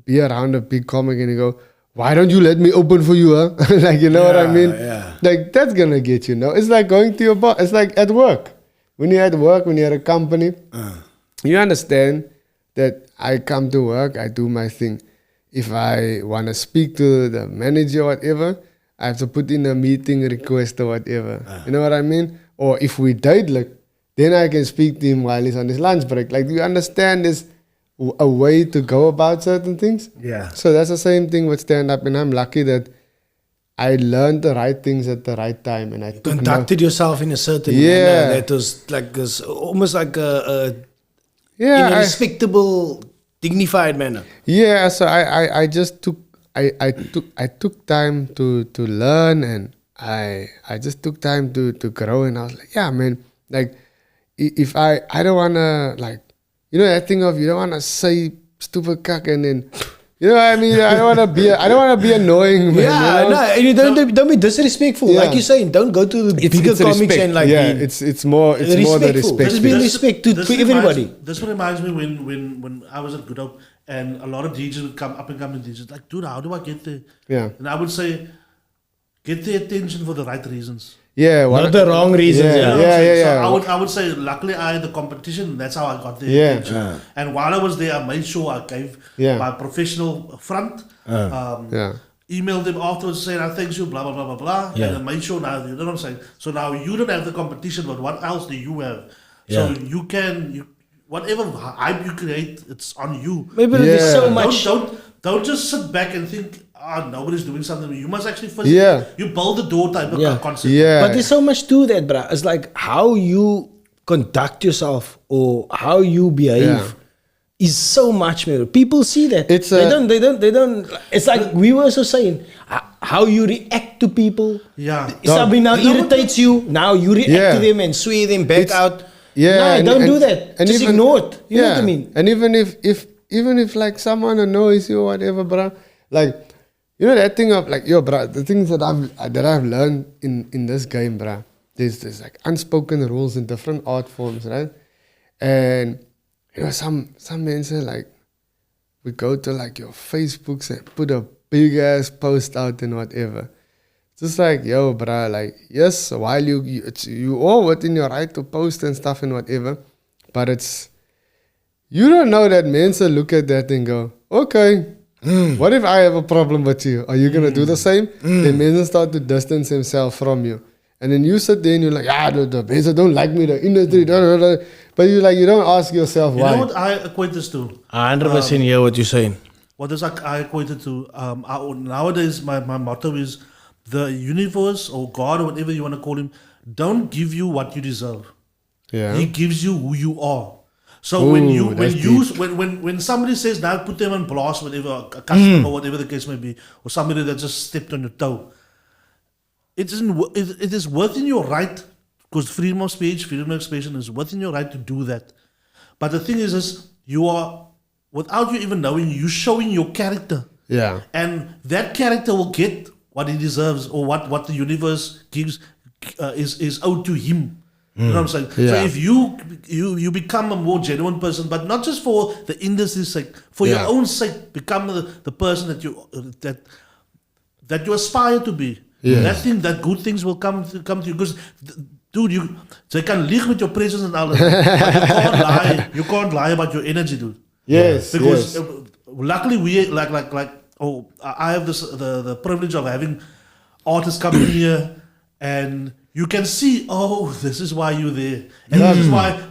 be around a big comic and you go, why don't you let me open for you, huh? You know what I mean? Yeah. Like, that's going to get you, It's like going to your boss. It's like at work. When you're at work, when you're at a company, you understand that I come to work, I do my thing. If I want to speak to the manager or whatever, I have to put in a meeting request or whatever. You know what I mean? Or if we date, then I can speak to him while he's on his lunch break. Like, do you understand this? A way to go about certain things. Yeah. So that's the same thing with stand-up, and I'm lucky that I learned the right things at the right time, and I took Conducted yourself in a certain Yeah. manner that was like this, almost like in yeah, a respectable, dignified manner. yeah. So I just took I took time to learn, and I just took time to grow, and I was like, yeah, man, like if I don't wanna, like, you know, that thing of you don't wanna say stupid cuck and then. You know what I mean? I don't want to be annoying, man. Yeah, you know? no, and you don't be disrespectful. Yeah. Like you're saying, don't go to the bigger comics respect. and like yeah, be it's more the respectful. respect. Just be thing. respect to everybody. This reminds me when I was at Good Hope and a lot of DJs would come, up and coming DJs, like, dude, how do I get there? Yeah. And I would say, get the attention for the right reasons. Yeah, Not the wrong reasons. Yeah. You know what I'm saying? yeah. So I would say, luckily, I had the competition. That's how I got the Yeah. attention. Yeah. And while I was there, I made sure I gave Yeah. my professional front. Yeah. Emailed them afterwards saying, I thank you, blah, blah, blah, blah, blah. Yeah. And I made sure now, you know what I'm saying? So now you don't have the competition, but what else do you have? Yeah. So whatever hype you create, it's on you. Maybe there's Yeah. so much. Don't just sit back and think, nobody's doing something. You must actually first, Yeah. you build the door type of Yeah. concept. Yeah. But there's so much to that, bruh. It's like how you conduct yourself or how you behave Yeah. is so much, man. People see that. It's they a- don't. It's like we were also saying how you react to people. Yeah. Somebody now You know what irritates you. Now you react Yeah. to them and swear them back It's- out. Yeah, no, and- don't and- do that. and Just even- ignore it. You know what I mean? And even if like someone annoys you or whatever, bro, like, you know that thing of like, yo, bro, the things that I've learned in this game, bro. There's like unspoken rules in different art forms, right? And you know, some men say like, we go to like your Facebooks and put a big ass post out and whatever. Just like, yo, bruh, like, yes, while you all within your right to post and stuff and whatever, but you don't know that men will look at that and go, okay, what if I have a problem with you? Are you going to do the same? Then men will start to distance himself from you. And then you sit there and you're like, the men don't like me, the industry, da, da, da. But you don't ask yourself You why. know what I equate this to? 100% hear what you're saying. What does I equate it to? Nowadays, my motto is the universe or God or whatever you want to call him don't give you what you deserve. Yeah. He gives you who you are. So Ooh, that's deep. when somebody says now put them on blast, whatever, a customer or whatever the case may be, or somebody that just stepped on your toe, it is within your right, because freedom of speech, freedom of expression is within your right to do that. But the thing is you are, without you even knowing, you showing your character. Yeah. And that character will get what he deserves or what the universe gives is owed to him. You know what I'm saying? Yeah. So if you become a more genuine person, but not just for the industry's sake, for your Yeah. own sake, become the person that you aspire to be. Yeah. That good things will come to you. Because, dude, they can live with your presence and all that. But you can't lie. You can't lie about your energy, dude. Yes. Because yes. luckily we I have the privilege of having artists come in here and you can see, this is why you're there. And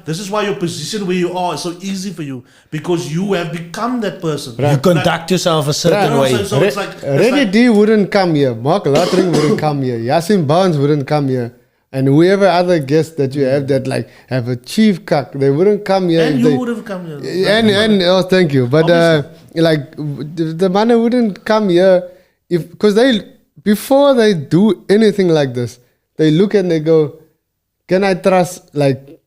this is why your position where you are is so easy for you. Because you have become that person. You conduct yourself a certain Right. way. So it's like Reddy D wouldn't come here. Mark Lattering wouldn't come here. Yasin Barnes wouldn't come here. And whoever other guests that you have that like have a chief cuck, they wouldn't come here. and if you they- would have come here. and thank you. But like the man wouldn't come here because before they do anything like this, they look and they go, can I trust like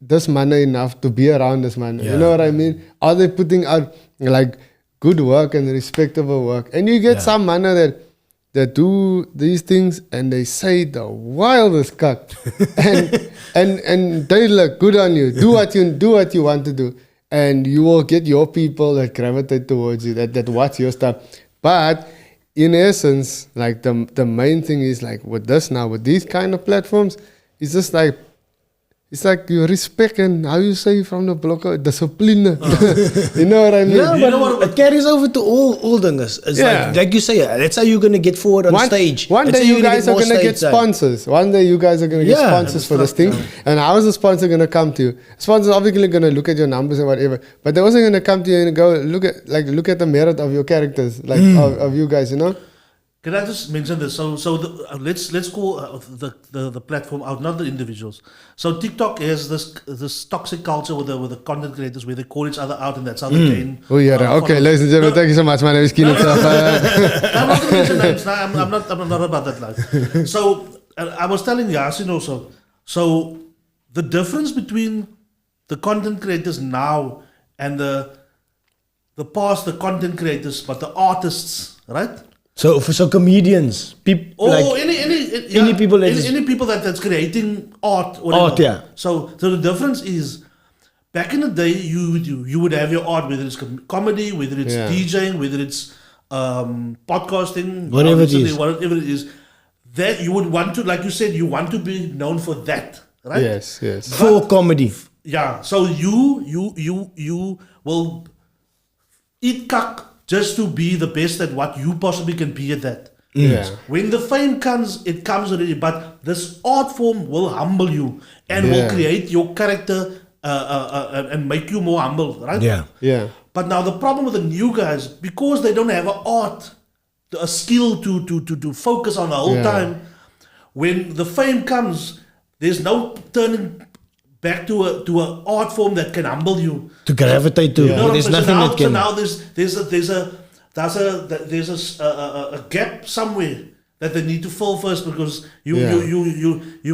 this man enough to be around this man? You know what I mean? Are they putting out like good work and respectable work? And you get some man that do these things and they say the wildest cuck and they look good on you. Do what you want to do, and you will get your people that gravitate towards you, that watch your stuff. But in essence, like the main thing is like with these kind of platforms, it's just like it's like you respect and how you say from the block discipline. You know what I mean? Yeah, but it carries over to all things. It's like you say, that's how you're gonna get forward on stage. One That's day how you you're guys are more gonna get stage time. sponsors. One day you guys are gonna get Yeah. sponsors for this thing. And how is the sponsor gonna come to you? Sponsors obviously gonna look at your numbers and whatever, but they're also gonna come to you and go look at the merit of your characters, like of you guys, you know. Can I just mention this? Let's call the platform out, not the individuals. So TikTok has this toxic culture with the content creators where they call each other out, and that's how they gain. Oh yeah, okay, followers. ladies and gentlemen, thank you so much. My name is Keenan Cerf. I'm not going to mention names. No, I'm not about that life. So I was telling Yasin also. So the difference between the content creators now and the past, the content creators, but the artists, right? So for comedians, people Any people that's creating art, whatever. Art, yeah. So the difference is, back in the day, you would have your art, whether it's comedy, whether it's DJing, whether it's podcasting, whatever it is, that you would want to, like you said, you want to be known for that, right? Yes. for comedy. Yeah. So you will eat cuck just to be the best at what you possibly can be at that. Yeah. When the fame comes, it comes already. But this art form will humble you and will create your character and make you more humble, right? Yeah. But now the problem with the new guys, because they don't have an art, a skill to focus on the whole time, when the fame comes, there's no turning back to a art form that can humble you. To gravitate to. You know what There's I'm saying? nothing that can. So now there's a gap somewhere that they need to fill first, because you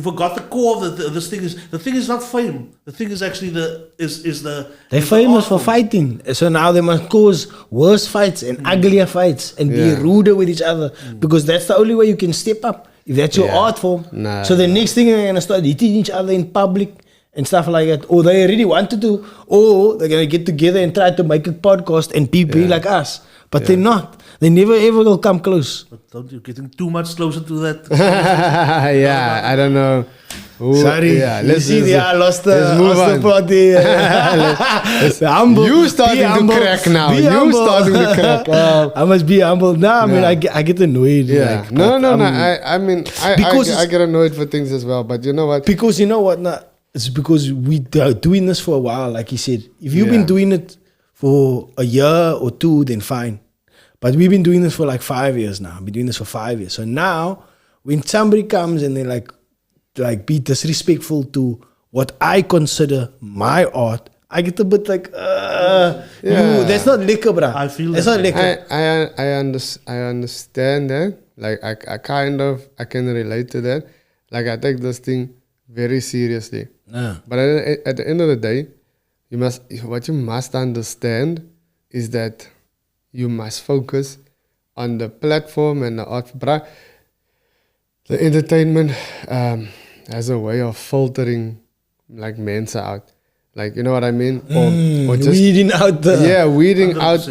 forgot the core of this thing. The thing is not fame. The thing is actually They're famous for fighting. So now they must cause worse fights and uglier fights and be ruder with each other, because that's the only way you can step up. If that's your art form. So the next thing they're gonna start hitting each other in public and stuff like that. Or they really wanted to, or they're gonna get together and try to make a podcast and be like us. But they're not. They never ever will come close. But don't you getting too much closer to that? I don't know. Ooh, Sorry. Yeah, I lost the party. Humble. You starting to crack now. You starting to crack. I must be humble. Nah, I mean, I get annoyed. Yeah. Like, No. I mean, I get annoyed for things as well. But you know what? Because you know what? Nah, it's because we are doing this for a while. Like you said, if you've been doing it for a year or two, then fine. But we've been doing this for like 5 years now. I've been doing this for 5 years. So now, when somebody comes and they like be disrespectful to what I consider my art, I get a bit like, that's not liquor, bruh. I feel that's that. not liquor. I understand that. Like I can relate to that. Like I take this thing very seriously. But at the end of the day, what you must understand is that you must focus on the platform and the art. Bruh, the entertainment has a way of filtering like mensa out. Like, you know what I mean? Or just weeding out the... weeding 100%. Out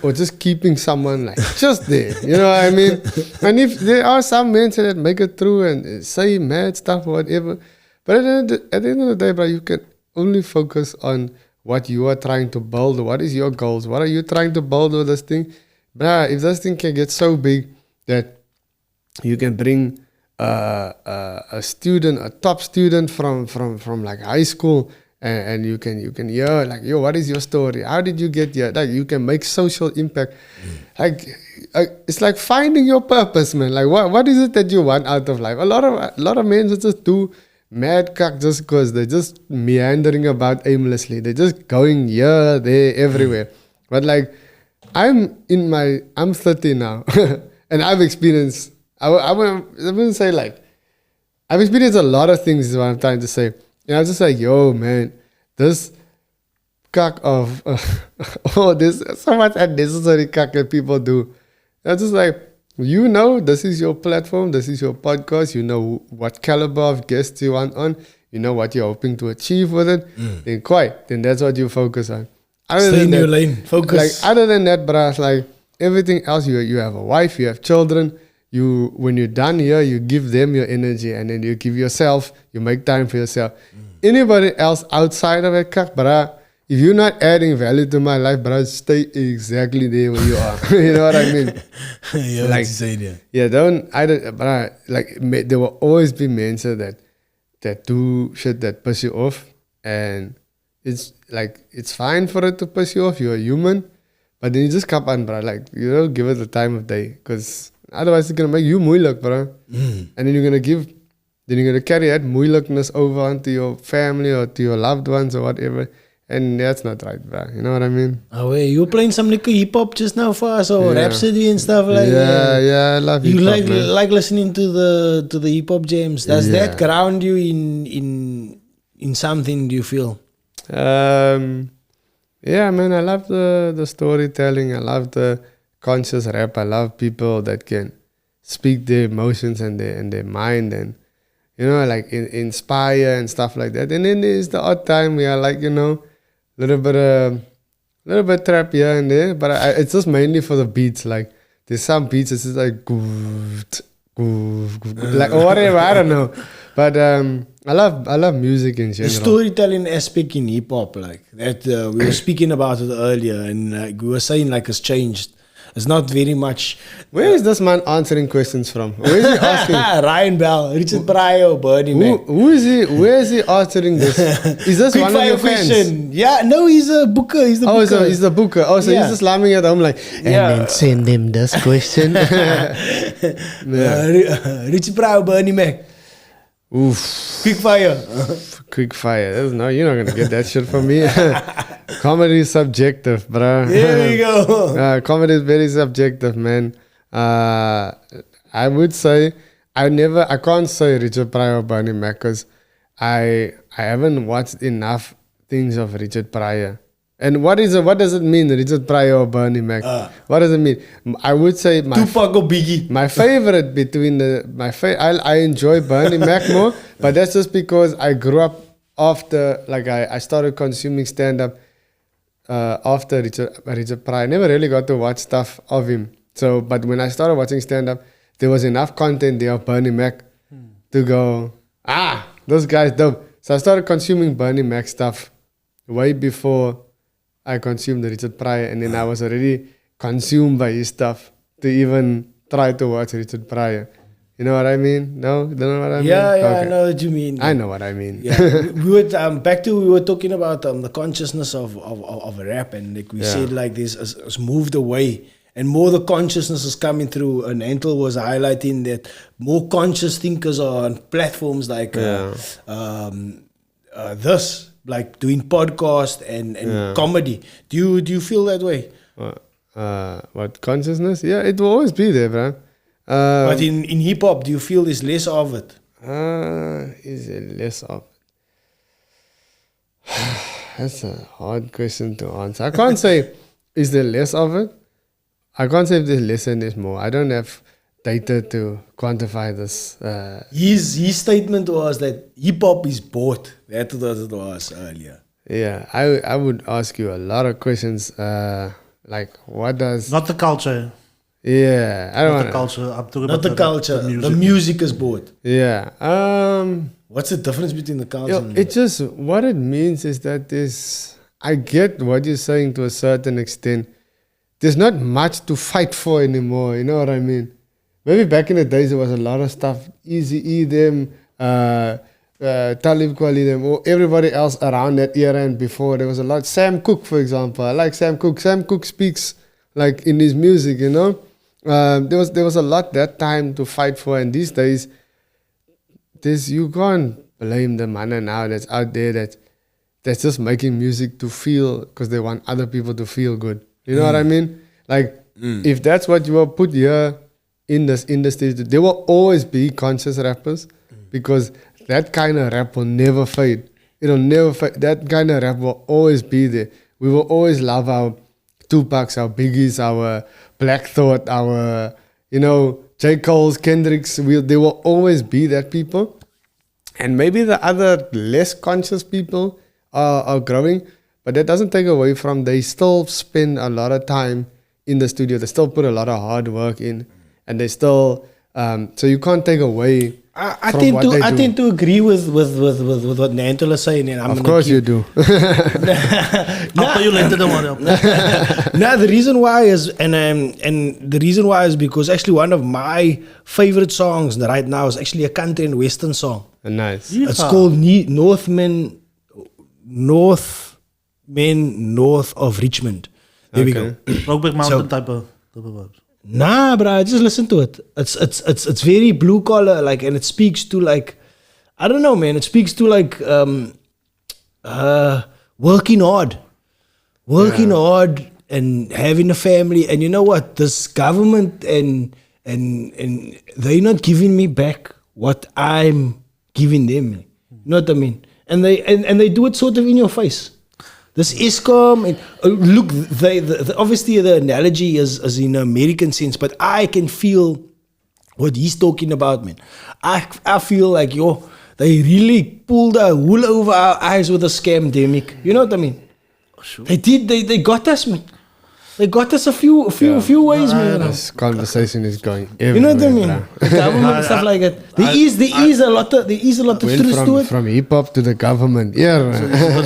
or just keeping someone like just there. You know what I mean? And if there are some men that make it through and say mad stuff or whatever, but at the end of the day, bro, you can only focus on what you are trying to build. What is your goals? What are you trying to build with this thing? Bruh, if this thing can get so big that you can bring a student, a top student from like high school, and you can hear like, yo, what is your story? How did you get here? Like you can make social impact. Like it's like finding your purpose, man. Like what is it that you want out of life? A lot of men just do mad cock just because they're just meandering about aimlessly. They're just going here, there, everywhere. But like I'm 30 now, and I've experienced. I wouldn't say like I've experienced a lot of things. Is what I'm trying to say. And I was just like, yo, man, this cock of there's so much unnecessary cock that people do. I was just like, you know, this is your platform, this is your podcast. You know what caliber of guests you want on. You know what you're hoping to achieve with it. Then that's what you focus on. Stay in your lane. Focus. Like other than that, bruh, like everything else, you have a wife, you have children. When you're done here, you give them your energy, and then you give yourself, you make time for yourself. Anybody else outside of it, bruh, if you're not adding value to my life, bruh, stay exactly there where you are. You know what I mean? Yeah, like, there will always be men that do shit that piss you off, and it's fine for it to piss you off. You're a human, but then you just come on, bruh. Like, you don't give it the time of day, because Otherwise, it's gonna make you moeilijk, bro. And then you're gonna carry that moeilijkness over onto your family or to your loved ones or whatever. And that's not right, bro. You know what I mean? Oh, wait, you were playing some little hip hop just now for us, or Yeah. Rhapsody and stuff like that. Yeah, I love You hip-hop, man. like listening to the hip hop jams. Does that ground you in something? Do you feel? Yeah, man, I love the storytelling. I love the conscious rap. I love people that can speak their emotions and their mind and, you know, like inspire and stuff like that. And then there's the odd time where I like, you know, little bit trap here and there, but it's just mainly for the beats. Like there's some beats it's just like like or whatever, I don't know. But I love music in The general. storytelling aspect in hip hop, like that, we were speaking about it earlier, and we were saying like it's changed. It's not very much. Where is this man answering questions from? Where is he asking? Ryan Bell, Richard Pryor, Bernie Mac. Who is he? Where is he answering this? Is this Quick one of fire your fans? question. Yeah, no, he's a booker. He's the Oh, booker. so he's the booker. Oh, so Yeah. he's just slamming at home like, and Yeah. then send him this question. Richard Pryor, Bernie Mac. Oof, Quick fire. quick fire. No, you're not gonna get that shit from me. Comedy is subjective, bro. There we go. Comedy is very subjective, man. I would say I can't say Richard Pryor or Bernie Mac because I haven't watched enough things of Richard Pryor. And what does it mean, Richard Pryor or Bernie Mac? What does it mean? I would say Tupac or Biggie. my favorite between I enjoy Bernie Mac more, but that's just because I grew up after, like I started consuming stand-up after Richard Pryor. I never really got to watch stuff of him. So, but when I started watching stand-up, there was enough content there of Bernie Mac to go, this guy's dope. So I started consuming Bernie Mac stuff way before I consumed the Richard Pryor, and then I was already consumed by his stuff to even try to watch Richard Pryor. You know what I mean? No? Don't know what I mean? Yeah, Okay. I know what you mean. I know what I mean. Yeah, we were we were talking about the consciousness of rap, and like we said, like this has moved away, and more the consciousness is coming through. And Antle was highlighting that more conscious thinkers are on platforms like this, like doing podcast and comedy. Do you feel that way? What consciousness? Yeah, it will always be there, bro. But in hip hop, do you feel there's less of it? Is it less of it? That's a hard question to answer. I can't say is there less of it. I can't say if there's less and there's more. I don't have data to quantify this. His statement was that hip hop is bought. That was it was earlier. Yeah, I would ask you a lot of questions. Like, what does? Not the culture. Yeah, I don't Not want the culture. I'm talking Not about the culture. The The music. music is bought. Yeah. What's the difference between the culture? and It just what it means is that I get what you're saying to a certain extent. There's not much to fight for anymore. You know what I mean? Maybe back in the days there was a lot of stuff. Easy them, Talib Kweli them, or everybody else around that era and before. There was a lot. Sam Cooke, for example. I like Sam Cooke. Sam Cooke speaks like in his music. You know, there was a lot that time to fight for, and these days. You can't blame the man now that's out there that's just making music to feel because they want other people to feel good. You know what I mean? Like if that's what you were put here in this industry, there will always be conscious rappers because that kind of rap will never fade. It'll never fade. That kind of rap will always be there. We will always love our Tupacs, our Biggies, our Black Thought, our J. Cole's, Kendrick's, there will always be that people. And maybe the other less conscious people are growing, but that doesn't take away from they still spend a lot of time in the studio. They still put a lot of hard work in, and they still, so you can't take away I from tend what to they I do. tend to agree with what Nantel is saying, and I'm Of gonna course keep- you do. I'll tell you later, don't worry. No, the reason why is the reason why is because actually one of my favorite songs right now is actually a country and western song. Nice. It's called Northmen North of Richmond. There we go. Brokeback Mountain type of vibes. Nah, bro, I just listen to it. It's very blue collar, like, and it speaks to like, I don't know, man. It speaks to like working hard and having a family. And you know what? This government and they're not giving me back what I'm giving them. You know what I mean? And they do it sort of in your face. This ISCOM, and, look, obviously the analogy is in an American sense, but I can feel what he's talking about, man. I feel like, they really pulled the wool over our eyes with a scamdemic. You know what I mean? Sure. They did. They got us, man. They got us a few ways, man. This conversation is going everywhere. You know what I mean? Bro. The government and stuff like that. There is a lot of Went truth to it. from hip hop to the government. Yeah.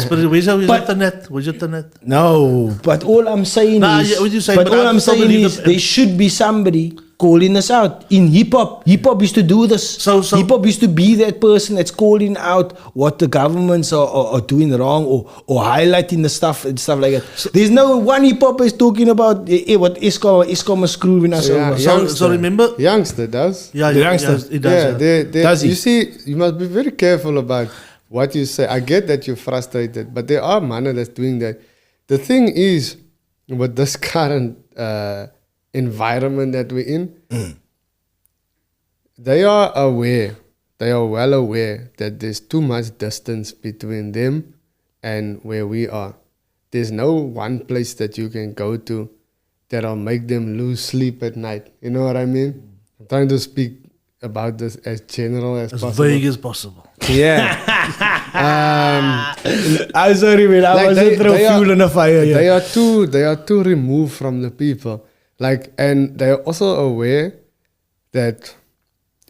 But where's the net? Where's the net? No, but all I'm saying Nah, is, yeah, what you saying, but but all I I'm still saying believe is, the- there should be somebody calling us out in hip hop. Hip hop used to do this. So- hip hop used to be that person that's calling out what the governments are doing wrong or highlighting the stuff and stuff like that. There's no one hip hop is talking about what ISCOM is screwing us Yeah, over. So remember, Youngster does. yeah, The yeah, youngsters. it does. Yeah, Does he? you see, you must be very careful about what you say. I get that you're frustrated, but there are men that's doing that. The thing is, with this current environment that we're in, they are aware, they are well aware that there's too much distance between them and where we are. There's no one place that you can go to that'll make them lose sleep at night. You know what I mean? I'm trying to speak about this as general as As possible. vague as possible. Yeah. I'm sorry, man. I Like wasn't throw they fuel on the fire. Yeah. They are too removed from the people. Like, and they are also aware that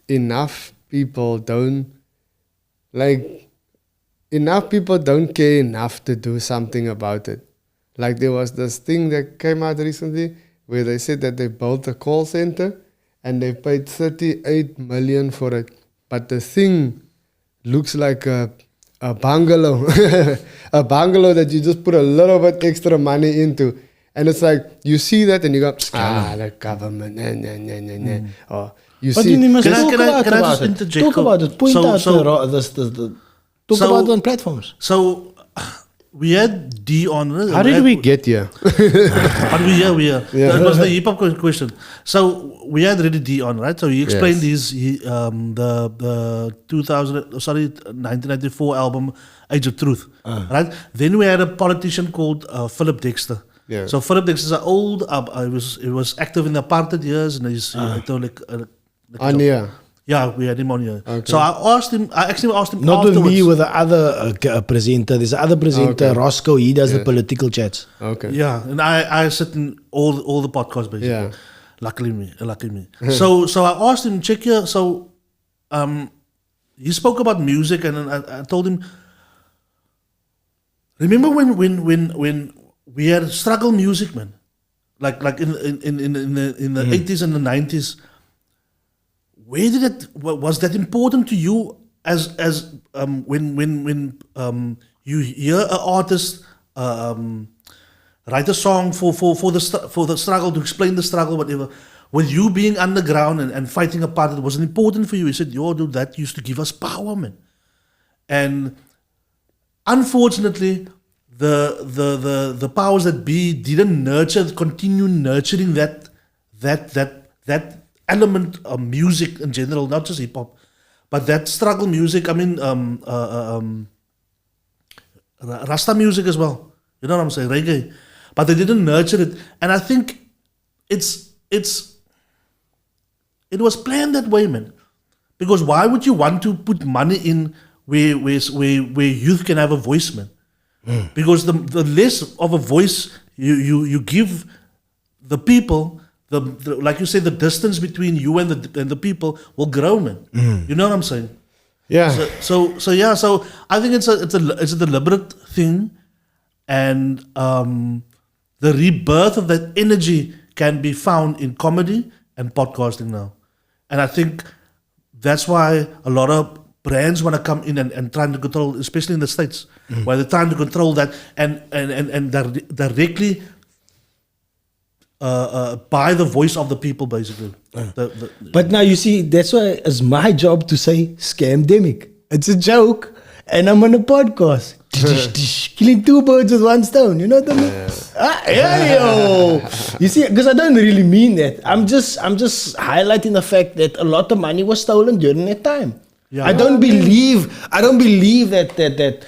enough people don't care enough to do something about it. Like, there was this thing that came out recently where they said that they built a call center and they paid 38 million for it. But the thing looks like a bungalow, a bungalow that you just put a little bit extra money into. And it's like, you see that and you go, the government, nah. Or you But see, then they must Can I- talk can I- about can I about just it. interject? Talk about it. Point So- out so- talk so- about it on platforms. So we had D on. how did we get here? How did we hear? Yeah. That was the hip hop question. So we had already D on, right? So he explained the 1994 album Age of Truth, right? Then we had a politician called Philip Dexter. Yeah. So Philip Dexter is an old. He was active in the apartheid years, and he's Anya. yeah, we had him on here. Okay. So I actually asked him Not with afterwards. me, with the other presenter. There's another presenter, Okay. Roscoe. He does the political chats. Okay. Yeah, and I sit in all the podcasts basically. Yeah. Luckily me. so I asked him, check here. So he spoke about music, and then I told him, remember when we had struggle music, man, like in the 80s and the 90s. Where did it was that important to you as when you hear an artist write a song for the struggle, to explain the struggle, whatever, with you being underground and fighting a part, it wasn't important for you? He said, yo, dude, that used to give us power, man. And unfortunately, the powers that be didn't continue nurturing that element of music in general, not just hip hop, but that struggle music. I mean, Rasta music as well. You know what I'm saying? Reggae. But they didn't nurture it, and I think it was planned that way, man. Because why would you want to put money in where youth can have a voice, man? Because the less of a voice you give the people, the like you say, the distance between you and the people will grow, man. You know what I'm saying? Yeah. So I think it's a deliberate thing, and the rebirth of that energy can be found in comedy and podcasting now, and I think that's why a lot of brands want to come in and trying to control, especially in the States, where they're trying to control that and directly by the voice of the people, basically. But now you see, that's why it's my job to say scamdemic. It's a joke, and I'm on a podcast. Killing two birds with one stone. You know what I mean? Yo. You see, because I don't really mean that. I'm just highlighting the fact that a lot of money was stolen during that time. Yeah. I don't believe that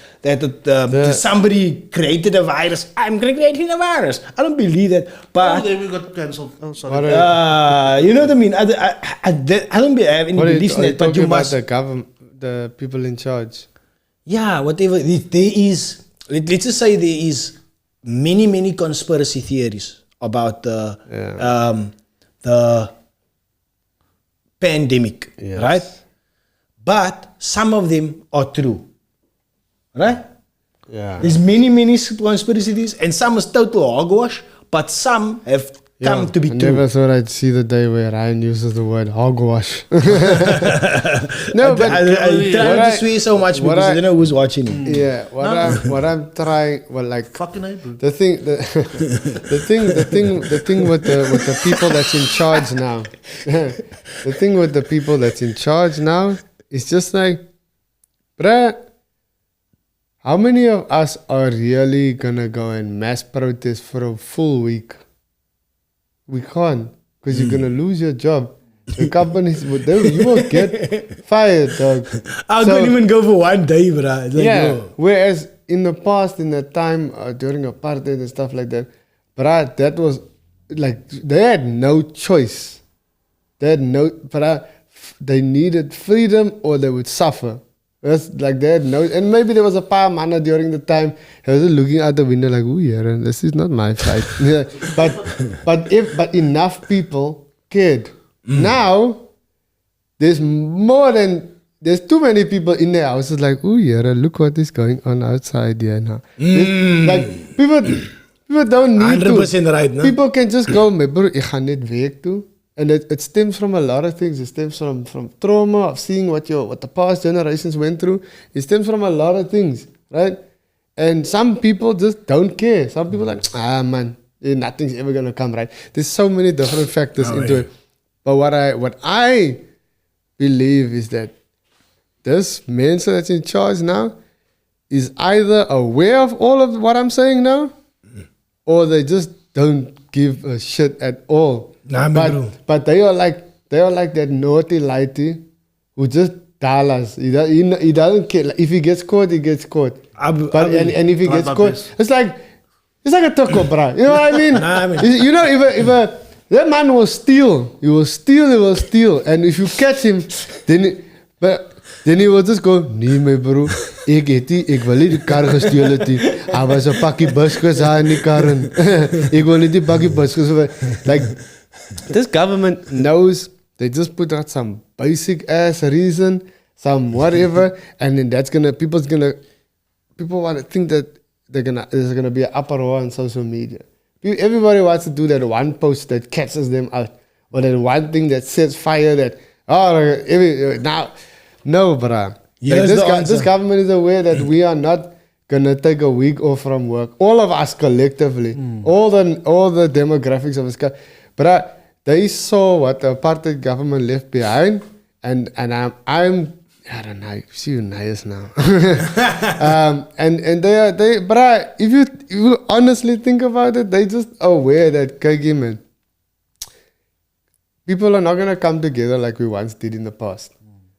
somebody created a virus. I'm creating a virus. I don't believe that. But then we got cancelled. Oh, sorry. you know what I mean? I don't have any belief in it. But you must. The government, the people in charge. Yeah, whatever. There is. Let's just say there is many conspiracy theories about the pandemic, Yes. right? But some of them are true, right? Yeah. There's many conspiracy theories, and some is total hogwash, but some have come to be I true. never thought I'd see the day where Ryan uses the word hogwash. No, but I try not to swear so much because I don't know who's watching it. yeah, what I'm trying, well, like Fucking hell, bro. the thing with the people that's in charge now, the thing with the people that's in charge now is just like, bruh, how many of us are really gonna go and mass protest for a full week? We can't, because you're gonna lose your job. The companies, you will get fired, dog. I couldn't even go for one day, bro. Like, Yeah. yo. Whereas in the past, in the time during apartheid and stuff like that, bruh, that was like they had no choice. They had no, bruh, they needed freedom or they would suffer. That's like they had no, and maybe there was a paar manna during the time. He was looking out the window like, "Oh yeah, this is not my fight." Yeah. But enough people cared. Now there's too many people in their houses like, "Oh yeah, look what is going on outside here now." Like people don't need 100% to. right, no? People can just go, "My bro, ek gaan net werk toe." And it stems from a lot of things. It stems from trauma of seeing what the past generations went through. It stems from a lot of things, right? And some people just don't care. Some people are like, man, nothing's ever gonna come right. There's so many different factors into it. But what I believe is that this man that's in charge now is either aware of all of what I'm saying now, or they just don't give a shit at all. Nah, But they are like that naughty lighty who just dollars. He doesn't care. Like, if he gets caught, he gets caught. And if he gets caught, it's like a taco, bro. You know what I mean? You know, if that man will steal, he will steal. And if you catch him, then he will just go, nee my bro, ek wil nie die kar gesteel het nie. Daar was 'n pakkie biscuits daar in die kar en ek wil nie die pakkie biscuits. Like, this government knows, they just put out some basic ass reason, some whatever, and then people want to think that there's gonna be an uproar on social media. Everybody wants to do that one post that catches them out, or that one thing that sets fire that, no, bruh. Like this government is aware that we are not gonna take a week off from work. All of us collectively, all the demographics of this country. But they saw what the apartheid government left behind, and I don't know. See you nice now. And but if you honestly think about it, they just aware that man, people are not gonna come together like we once did in the past.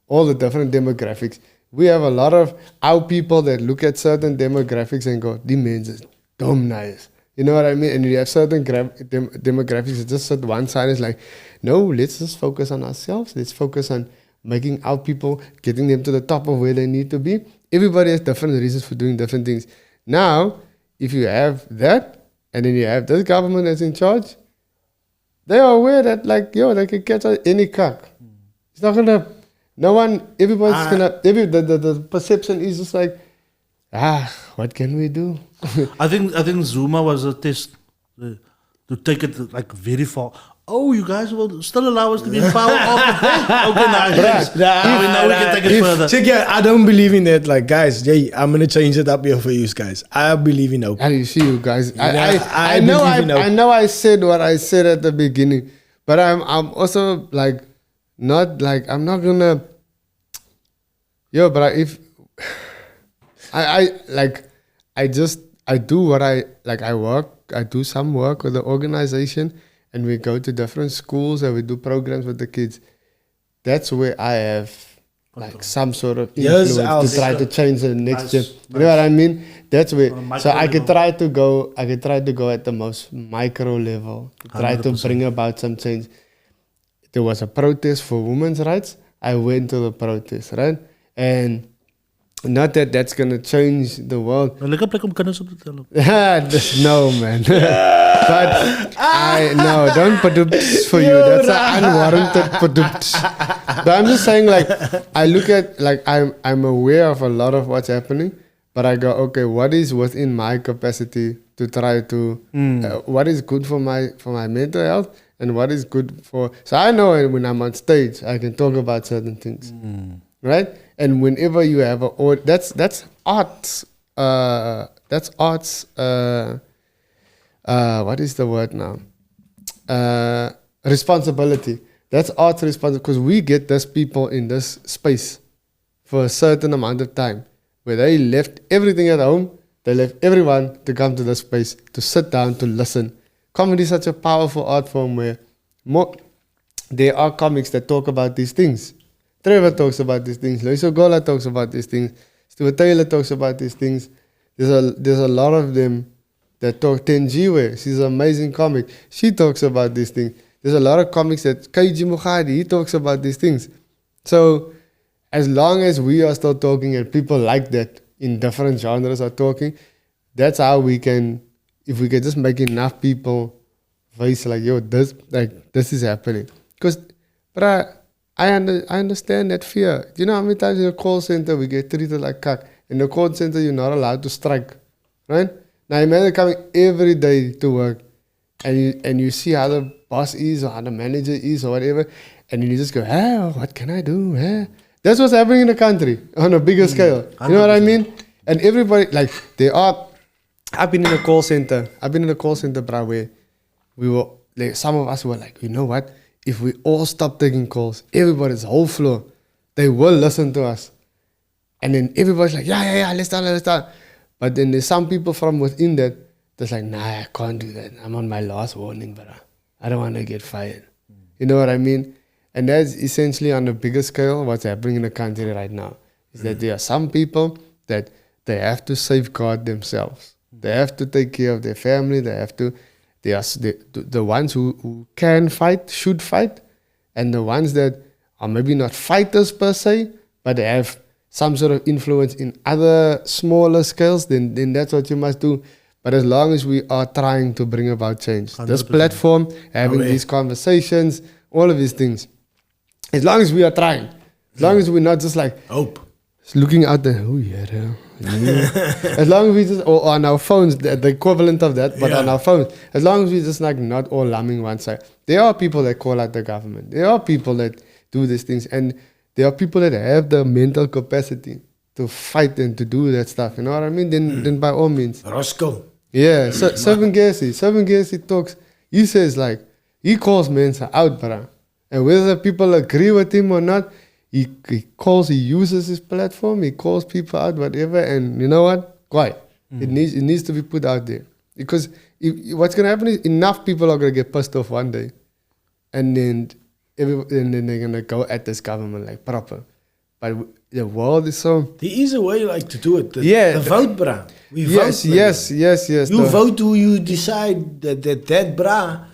All the different demographics. We have a lot of our people that look at certain demographics and go, "Die mense is dumb nice." You know what I mean? And you have certain demographics that just sit one side is like, no, let's just focus on ourselves. Let's focus on making our people, getting them to the top of where they need to be. Everybody has different reasons for doing different things. Now, if you have that, and then you have this government that's in charge, they are aware that they can catch any cuck. It's not gonna. No one, everybody's the perception is just like, what can we do? I think Zuma was a test. The to take it like very far. Oh, you guys will still allow us to be in power after that? Okay, nice. Now we can take it further. Check it, I don't believe in that. Like, guys, I'm gonna change it up here for you guys. I believe in hope. How do you see you guys? I I believe in know I said what I said at the beginning, but I'm also like not like I'm not gonna. Yo, but if I do what I like. I do some work with the organization, and we go to different schools and we do programs with the kids. That's where I have like some sort of influence to try to change the next gen. You know what I mean? That's where. So I could try to go. I could try to go at the most micro level. Try to bring about some change. There was a protest for women's rights. I went to the protest, right? And not that that's gonna change the world. Lekker plek om kinders op te tel. No, man. But don't padoops for you. That's an unwarranted padoops. But I'm just saying, like, I look at, like, I'm aware of a lot of what's happening, but I go, okay, what is within my capacity to try to, what is good for my mental health, and what is good for. So I know when I'm on stage, I can talk about certain things, right? And whenever you have that's arts. That's arts. What is the word now? Responsibility. That's arts responsibility, because we get these people in this space for a certain amount of time where they left everything at home. They left everyone to come to this space to sit down to listen. Comedy is such a powerful art form where there are comics that talk about these things. Trevor talks about these things. Loiso Gola talks about these things. Stuart Taylor talks about these things. There's a lot of them that talk. Tenjiwe, she's an amazing comic. She talks about these things. There's a lot of comics that Kaiji Mukhadi, he talks about these things. So as long as we are still talking and people like that in different genres are talking, that's how we can, if we can just make enough people voice like, yo, this is happening. Because, but I understand that fear. Do you know how many times in a call center we get treated like cuck? In the call center, you're not allowed to strike, right? Now imagine coming every day to work, and you see how the boss is or how the manager is or whatever, and you just go, what can I do? That's what's happening in the country on a bigger scale. You know what I mean? And everybody, like, I've been in a call center, bro, where we were, like, some of us were like, you know what? If we all stop taking calls, everybody's whole floor, they will listen to us. And then everybody's like, yeah, let's start. But then there's some people from within that's like, nah, I can't do that. I'm on my last warning, but I don't want to get fired. You know what I mean? And that's essentially on a bigger scale what's happening in the country right now. Is that there are some people that they have to safeguard themselves. They have to take care of their family. They are the ones who can fight, should fight, and the ones that are maybe not fighters per se, but they have some sort of influence in other smaller scales, then that's what you must do. But as long as we are trying to bring about change, 100%. This platform, having these conversations, all of these things, as long as we are trying, as long as we're not just like looking out there, as long as we just, or on our phones, the equivalent of that, but on our phones, as long as we just like not all lambing one side. There are people that call out the government. There are people that do these things, and there are people that have the mental capacity to fight and to do that stuff. You know what I mean? Then by all means. Roscoe. Yeah, so Seven Gacy talks, he says like, he calls Mensa out, bro. And whether people agree with him or not, he uses his platform, he calls people out, whatever, and you know what? Quiet. It needs to be put out there. Because what's going to happen is enough people are going to get pissed off one day. And then they're going to go at this government like proper. But the world is so... There is a way like to do it. The vote, brah. We vote. Yes. You vote who you decide that brah,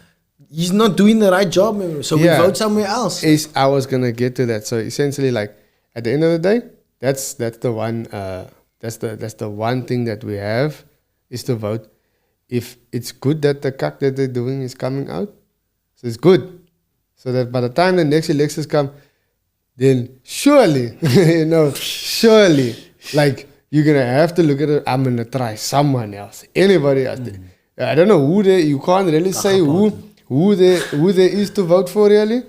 he's not doing the right job, so we vote somewhere else. I was gonna get to that. So essentially, like at the end of the day, that's the one that's the one thing that we have is to vote. If it's good that the cuck that they're doing is coming out, so it's good. So that by the time the next elections come, then surely, like you're gonna have to look at it. I'm gonna try someone else, anybody else. I don't know you can't really say who there is to vote for really,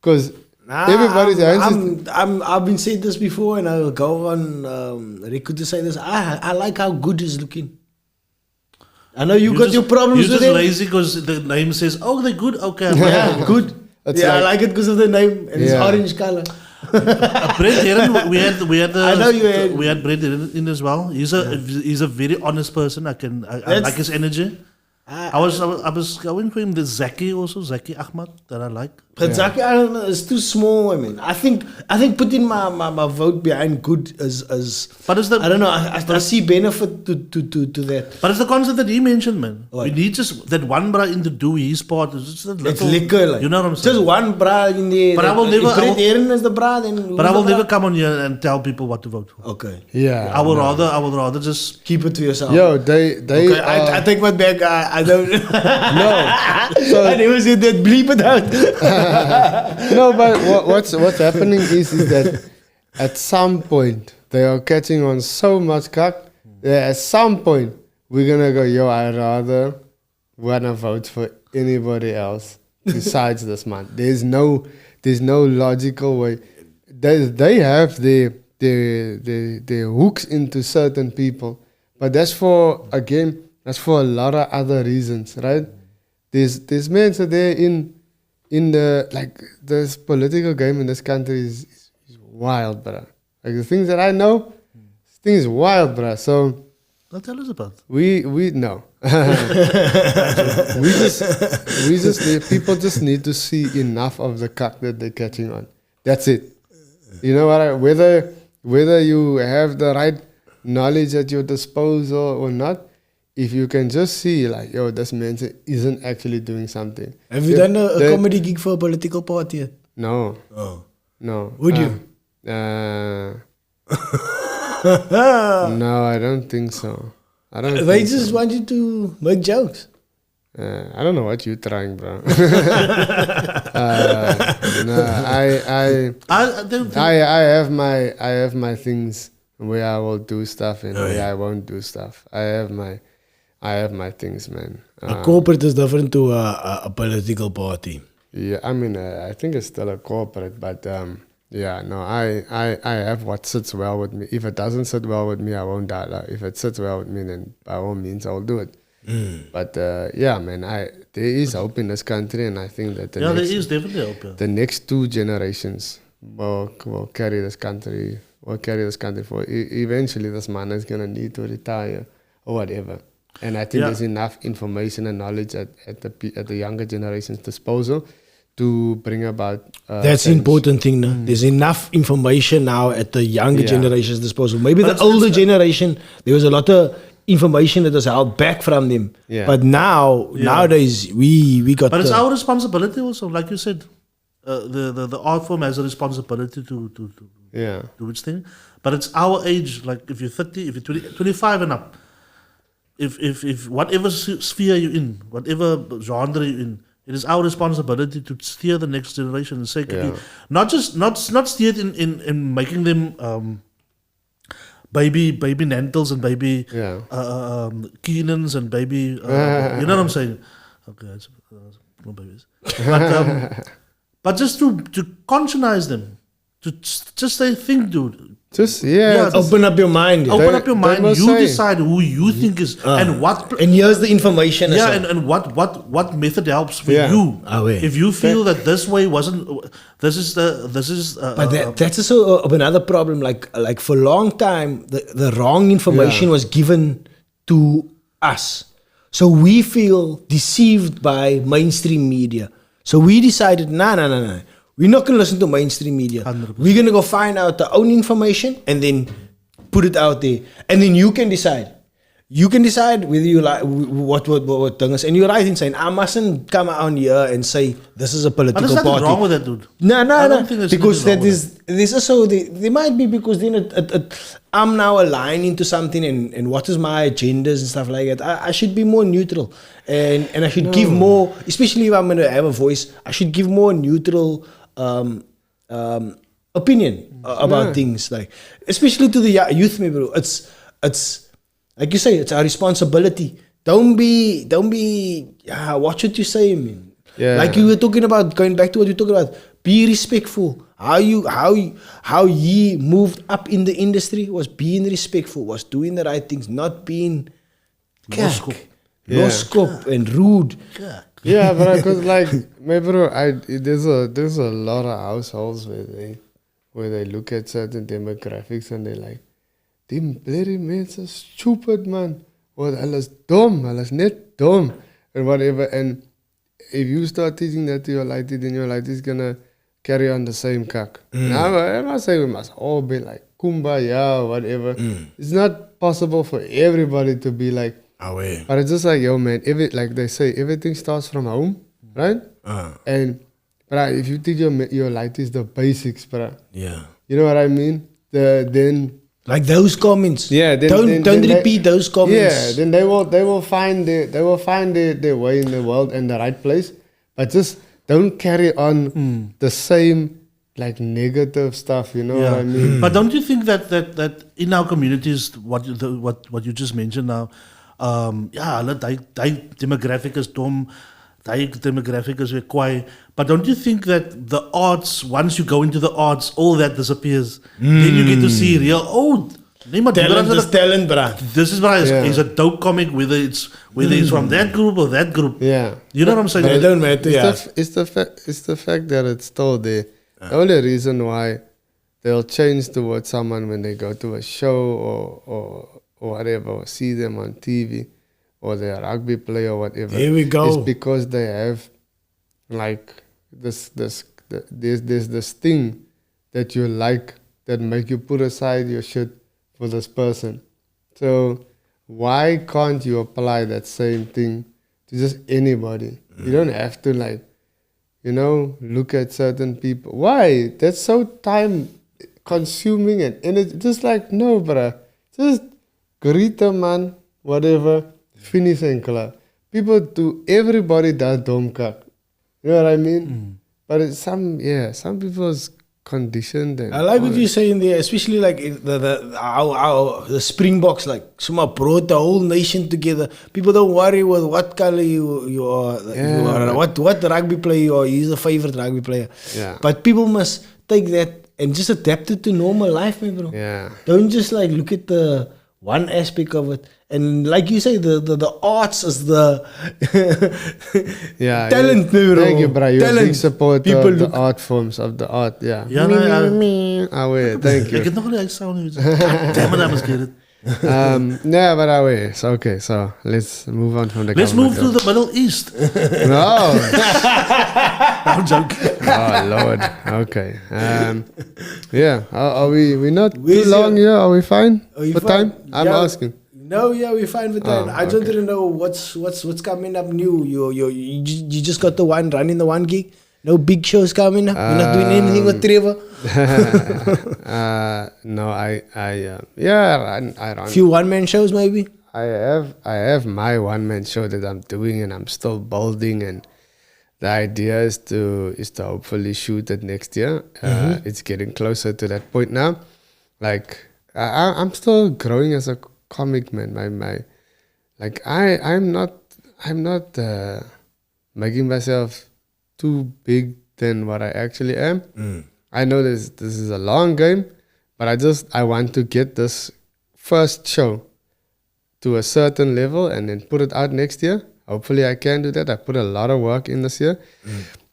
because everybody's I've been saying this before, and I'll go on record to say this. I like how good he's looking. I know you got your problems with it. You're just lazy because the name says, "Oh, they're good." Okay, Yeah, good. I like it because of the name and it's orange color. Brett Heron, we had I know you had. we had Brett Heron in as well. He's a very honest person. I like his energy. I was going for him. The Zaki Ahmad that I like. But Zaki, I don't know, it's too small. I mean, I think putting my vote behind good as. But it's the, I don't know. I see benefit to that. But it's the concept that he mentioned, man. What? We need just that one bra in the do his part. It's just a little, It's liquor, like. You know what I'm saying? Just one bra in there. But I will never. If Brett Heron is the bra, then. But I will never come on here and tell people what to vote for. Okay. Yeah. I would rather just Keep it to yourself. Yo, they. Okay, I take my back. I don't. No. So, And it was in that bleep it out. no, but what's happening is that at some point they are catching on so much cock that at some point we're gonna go, yo, I rather wanna vote for anybody else besides this man. There's no logical way. They have their hooks into certain people, but that's for a lot of other reasons, right? There's men so they're in the, like, this political game in this country is wild, bruh. Like, the things that I know, this thing is wild, bruh. So tell us about. we no. People just need to see enough of the cuck that they're catching on. That's it. You know what? Whether you have the right knowledge at your disposal or not, if you can just see, like, yo, this man isn't actually doing something. Have you done a comedy gig for a political party yet? No. Oh. No. Would you? No, I don't think so. They just want you to make jokes. I don't know what you're trying, bro. No, I have my things where I will do stuff and where I won't do stuff. I have my things, man. A corporate is different to a political party. Yeah, I mean, I think it's still a corporate, but yeah, no, I have what sits well with me. If it doesn't sit well with me, I won't die. Like, if it sits well with me, then by all means, I'll do it. But yeah, man, there is hope in this country, and I think that there is definitely hope. Yeah. The next 2 generations will carry this country. Will carry this country for. Eventually, this man is gonna need to retire or whatever. And I think there's enough information and knowledge at the younger generation's disposal to bring about. That's the important thing. No? There's enough information now at the younger generation's disposal. Maybe But the older generation, there was a lot of information that was held back from them. Yeah. But nowadays, we got. But it's our responsibility also, like you said. The art form has a responsibility to do its thing. But it's our age. Like, if you're 30, if you're 20, 25 and up, if whatever sphere you're in, whatever genre you're in, it is our responsibility to steer the next generation and say, not steer it in making them baby Nantals and baby Keenans and baby you know what I'm saying? Okay, that's no babies. But just to conscientize them, to just say, think, dude. Open up your mind. Open up your mind. You decide who you think is and what. And here's the information. And what method helps for you. If you feel that this way wasn't, this is. But that's also another problem. Like for a long time, the wrong information was given to us, so we feel deceived by mainstream media. So we decided, no. We're not going to listen to mainstream media. 100%. We're going to go find out our own information and then put it out there. And then you can decide. You can decide whether you like what things. And you're right in saying, I mustn't come out here and say, this is a political party. There's nothing wrong with that, dude. No. Because there's also, there might be, because then I'm now aligning to something and what is my agendas and stuff like that. I should be more neutral. And I should give more, especially if I'm going to have a voice, I should give more neutral opinion about things, like, especially to the youth, maybe. It's like you say, it's our responsibility don't be, watch what you say, man. Yeah. Like you were talking about, going back to what you talking about, be respectful. How he moved up in the industry was being respectful, was doing the right things, not being Loskop. loskop and rude. Yeah, but because like, my bro, there's a lot of households where they look at certain demographics and they're like, die bloody mensen is stupid, man. Or hulle is dom, hulle is net dom, and whatever. And if you start teaching that to your lighty, then your lighty is gonna carry on the same kak. Now, I'm not saying we must all be like kumbaya or whatever. It's not possible for everybody to be like, Away. but it's just like, yo, man, like they say, everything starts from home, right? And but if you teach your lighties the basics, bro, Yeah. you know what I mean? Then Like those comments. yeah, Don't repeat those comments. yeah, then they will find their way in the world and the right place, but just don't carry on the same like negative stuff. You know what I mean? But don't you think that in our communities, what you just mentioned now, hulle die demographic is dom, die demographic is weer kwaai. But don't you think that the arts, once you go into the arts, all that disappears? Then you get to see real, nee, maar Talent is talent, bruh. this is why Yeah. he's a dope comic, whether it's from that group or that group. Yeah. You know what I'm saying? But it don't matter, yeah. It's the fact that it's still there. The only reason why they'll change towards someone when they go to a show or whatever, or see them on TV, or they're a rugby player or whatever. Here we go. It's because they have like there's this thing that you like that make you put aside your shit for this person. So why can't you apply that same thing to just anybody? You don't have to like, look at certain people. Why? That's so time consuming and energy. Just like, no, bruh. Just greet them, man. Whatever. Finish and klaar. Everybody does dom kak. You know what I mean? But it's some people's conditioned. And I like what you're saying there, especially like how the Springboks like somehow brought the whole nation together. People don't worry with what color you are, you are what rugby player you are. He's a favorite rugby player. Yeah. But people must take that and just adapt it to normal life, man, bro. Yeah. Don't just like look at the one aspect of it. And like you say, the arts is the Yeah, talent, bro. Thank you, bro. You're a big Talent. supporter People of the look- art forms of the art. Yeah. Ja, nee, Thank you. Ek het nog nie sound. Damn it, I must get it. Yeah, but away. So okay, so let's move on from the. Let's move to the Middle East. No. I'm joking. Oh Lord. Okay. Yeah. Are we not Where's too long here? Are we fine Are you for fine? time? I'm Yeah. asking. No, yeah, we're fine with that. Oh, I just okay. didn't know what's coming up new. You just got the one running the one gig. No big shows coming up. You're not doing anything with Trevor. No, I run. Few one man shows maybe. I have my one man show that I'm doing and I'm still building, and the idea is to hopefully shoot it next year. It's getting closer to that point now. Like I'm still growing as a comic, man. I'm not making myself too big than what I actually am. I know this is a long game, but I want to get this first show to a certain level and then put it out next year. Hopefully I can do that. I put a lot of work in this year.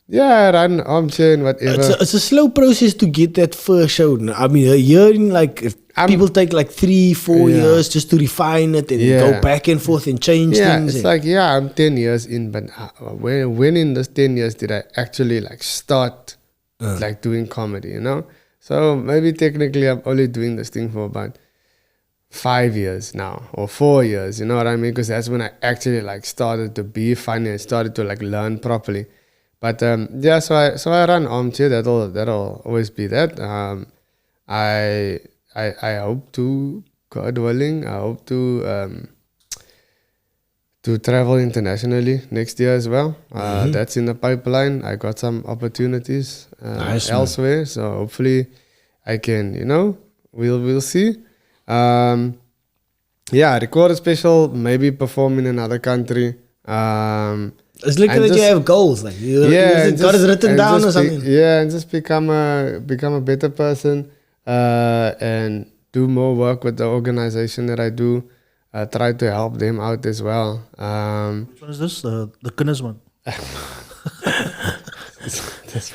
Yeah, I run armchair and whatever. It's a slow process to get that first show. I mean, a year in like people take like 3-4 years just to refine it and go back and forth and change things. It's like, I'm 10 years in, but when in those 10 years did I actually like start like doing comedy, So maybe technically I'm only doing this thing for about 5 years now or 4 years, you know what I mean? Because that's when I actually like started to be funny and started to like learn properly. But so I run armchair. That'll always be that. I hope to, God willing, I hope to travel internationally next year as well. That's in the pipeline. I got some opportunities Nice, elsewhere, so hopefully I can. We'll see. Yeah, record a special, maybe perform in another country. It's like And that you just- have goals. Like you and got it written and down or just something. yeah, and just become a better person, and do more work with the organization that I do. Try to help them out as well. Which one is this? The Guinness one. That's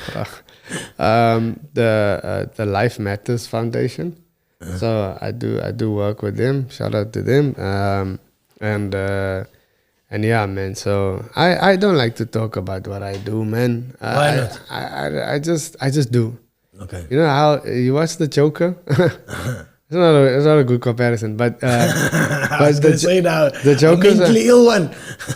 the Life Matters Foundation. So I do work with them. Shout out to them. And yeah, man. So I don't like to talk about what I do, man. Why not? I just do. Okay. You know how you watch the Joker? It's not a good comparison, but I was gonna say now the Joker's a mentally ill one.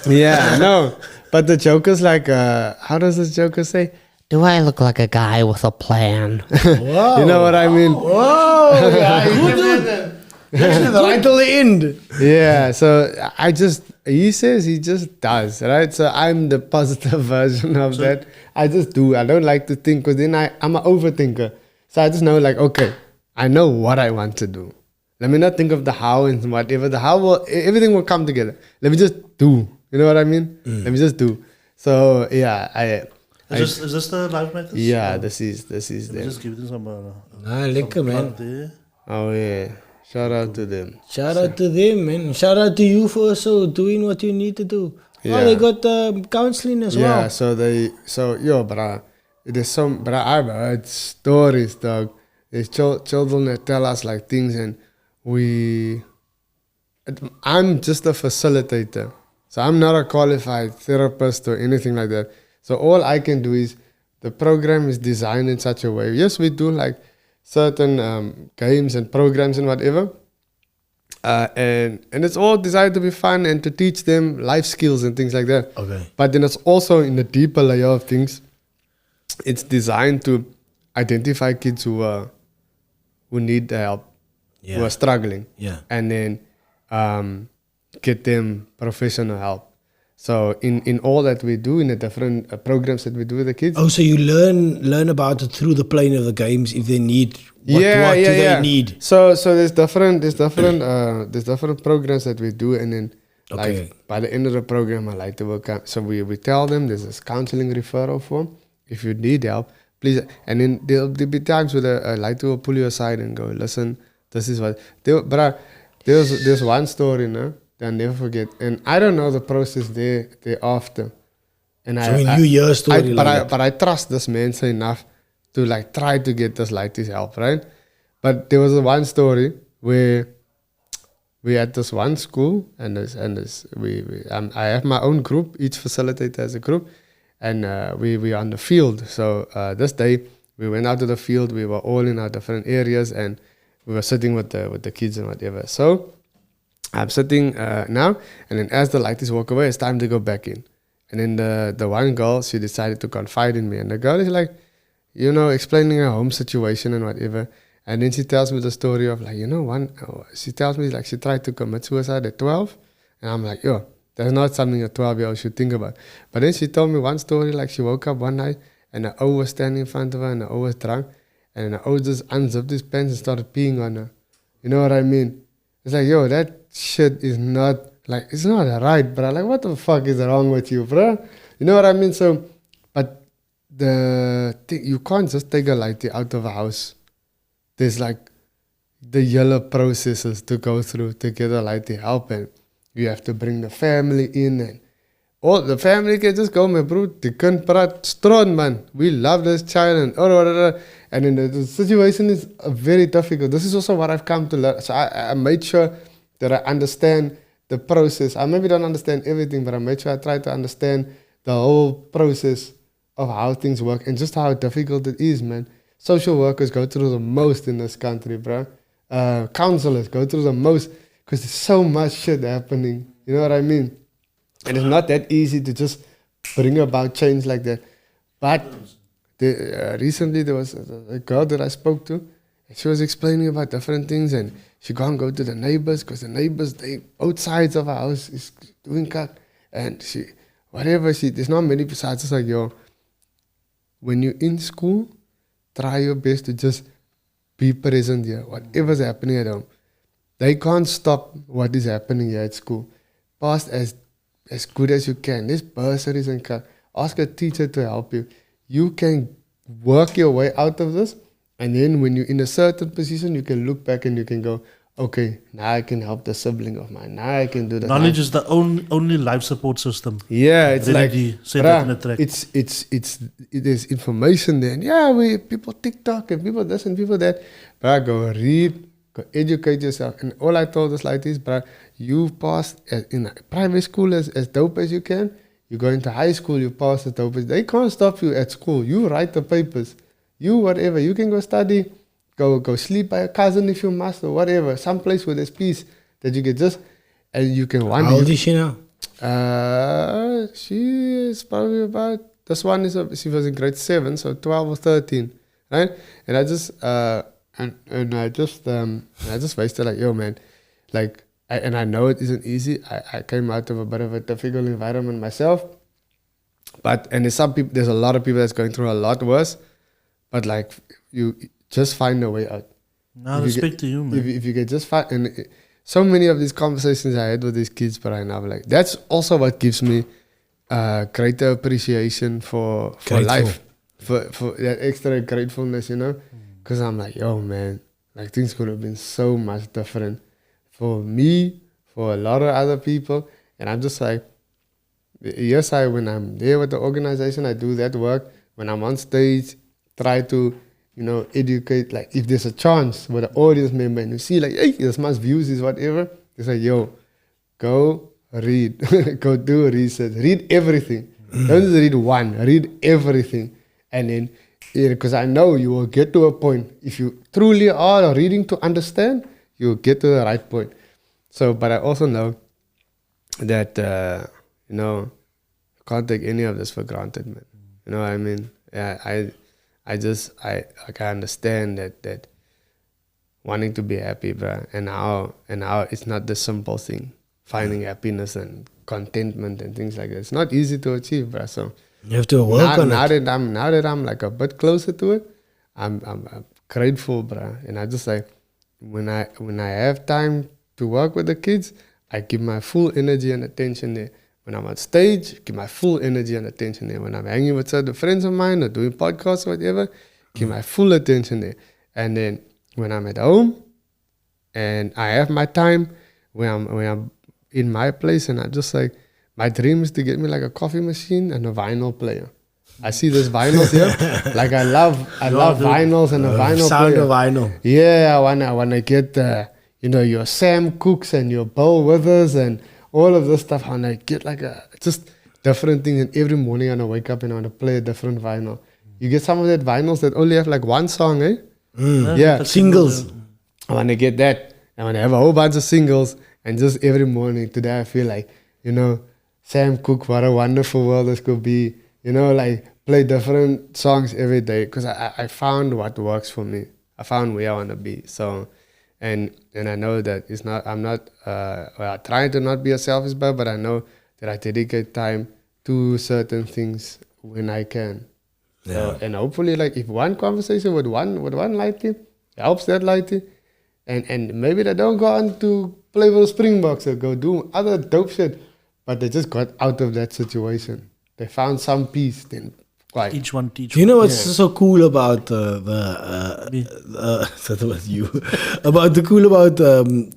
yeah, no, but the Joker's like how does this Joker say? Do I look like a guy with a plan? Whoa. You know what I mean? Whoa, yeah, right till the end. Yeah, so he says he just does, right? So I'm the positive version of that. I just do. I don't like to think because then I'm an overthinker. So I just know like, okay, I know what I want to do. Let me not think of the how and whatever. Everything will come together. Let me just do. You know what I mean? Let me just do. So yeah, Is this the Life Matters? yeah, this is them. Just give them some. Nah, lekker, man. There. Oh yeah, shout out to them. Shout out to them, man. Shout out to you for also doing what you need to do. Yeah. Oh, they got counseling as Yeah, well. so yo, bruh, I've heard stories, dog. There's children that tell us like things, and I'm just a facilitator, so I'm not a qualified therapist or anything like that. So all I can do is the program is designed in such a way. Yes, we do like certain games and programs and whatever. And it's all designed to be fun and to teach them life skills and things like that. Okay. But then it's also in the deeper layer of things. It's designed to identify kids who need help, who are struggling, and then get them professional help. So in all that we do, in the different programs that we do with the kids. Oh, so you learn about it through the playing of the games if they need. What do they need? So there's different programs that we do, and then Okay. like by the end of the program, I like to work out. So we tell them there's this counseling referral form. If you need help, please. And then there'll be times where I like to pull you aside and go, listen, this is what. There's one story, no, that I'll never forget, and I don't know the process thereafter. And So when you hear a story but I trust this man so enough to like try to get this ladies help, right? But there was one story where we had this one school, and I have my own group. Each facilitator has a group, and we on the field. So this day we went out to the field. We were all in our different areas, and we were sitting with the kids and whatever. So I'm sitting now, and then as the ladies walk away, it's time to go back in. And then the one girl, she decided to confide in me, and the girl is like, you know, explaining her home situation and whatever. And then she tells me the story of like, she tells me like she tried to commit suicide at 12. And I'm like, yo, that's not something a 12-year-old should think about. But then she told me one story, like she woke up one night and the O was standing in front of her and the O was drunk. And the O just unzipped his pants and started peeing on her. You know what I mean? It's like, yo, that shit is not, like, it's not right, bro. Like, what the fuck is wrong with you, bro? You know what I mean? So, but the thing, you can't just take a lady out of a house. There's like the yellow processes to go through to get a lady help, and you have to bring the family in, and all the family can just go, my bro, they can praat strong, man. We love this child, and then the situation is very difficult. This is also what I've come to learn. So I made sure that I understand the process. I maybe don't understand everything, but I made sure I try to understand the whole process of how things work and just how difficult it is, man. Social workers go through the most in this country, bro. Counselors go through the most because there's so much shit happening. You know what I mean? And it's not that easy to just bring about change like that. But recently there was a girl that I spoke to. And she was explaining about different things, and she can't go to the neighbors because the neighbors, both sides of her house is doing cut. And there's not many besides. It's like, yo, when you're in school, try your best to just be present here. Whatever's happening at home, they can't stop what is happening here at school. Pass as good as you can. There's bursaries and ask a teacher to help you. You can work your way out of this, and then when you're in a certain position, you can look back and you can go, okay, now I can help the sibling of mine. Now I can do that. Knowledge is the only life support system. Yeah, it's Really like set up in a track. there's information there. And yeah, people TikTok and people this and people that. But go read, go educate yourself. And all I told us like this, bro, you passed in a private school as dope as you can. You go into high school, you pass as dope as they can't stop you at school. You write the papers. You whatever. You can go study. Go sleep by a cousin if you must or whatever. Someplace where there's peace that you can and you can wonder. How old is she now? She is probably about, this one she was in grade 7, so 12 or 13, right? And I just, I just wasted like, yo man, like, and I know it isn't easy. I came out of a bit of a difficult environment myself, and there's a lot of people that's going through a lot worse, but like you just find a way out. Now respect to you, man. If you can just find, and so many of these conversations I had with these kids, but I know like that's also what gives me greater appreciation for life, for that extra gratefulness, you know, because I'm like, yo man, like things could have been so much different for me, for a lot of other people, and I'm just like, yes, when I'm there with the organization, I do that work. When I'm on stage, try to, you know, educate, like if there's a chance with an audience member and you see like, hey, this much views is whatever, it's like, yo, go read, go do research, read everything. Don't just read one, read everything. And then, because I know you will get to a point, if you truly are reading to understand, you'll get to the right point. So, but I also know that, you know, I can't take any of this for granted, man. You know what I mean? Yeah, I understand that wanting to be happy, bro, and how it's not the simple thing, finding happiness and contentment and things like that. It's not easy to achieve, bro. So You have to work on it. Now that I'm like a bit closer to it, I'm grateful, bro. And I just like when I have time to work with the kids, I give my full energy and attention there. When I'm on stage, give my full energy and attention there. When I'm hanging with certain friends of mine or doing podcasts or whatever, give my full attention there. And then when I'm at home and I have my time, when I'm in my place and I just like, my dream is to get me like a coffee machine and a vinyl player. I see this vinyls here. Like I love vinyls and a vinyl sound player. of vinyl. Yeah, I wanna get your Sam Cooks and your Bill Withers and all of this stuff. I wanna get like just different things. And every morning I wanna wake up and I wanna play a different vinyl. You get some of that vinyls that only have like one song, eh? Yeah, Singles. I wanna get that. I wanna have a whole bunch of singles and just every morning today I feel like, Sam Cooke, what a wonderful world this could be. Like play different songs every day because I found what works for me. I found where I want to be. So, and I know that I'm not trying to not be a selfish guy, but I know that I dedicate time to certain things when I can. Yeah. So, and hopefully, like if one conversation with one lighty helps that lighty, and maybe they don't go on to play with the Springboks or go do other dope shit, but they just got out of that situation. They found some peace. Then quite. Each one teach. You know what's so cool about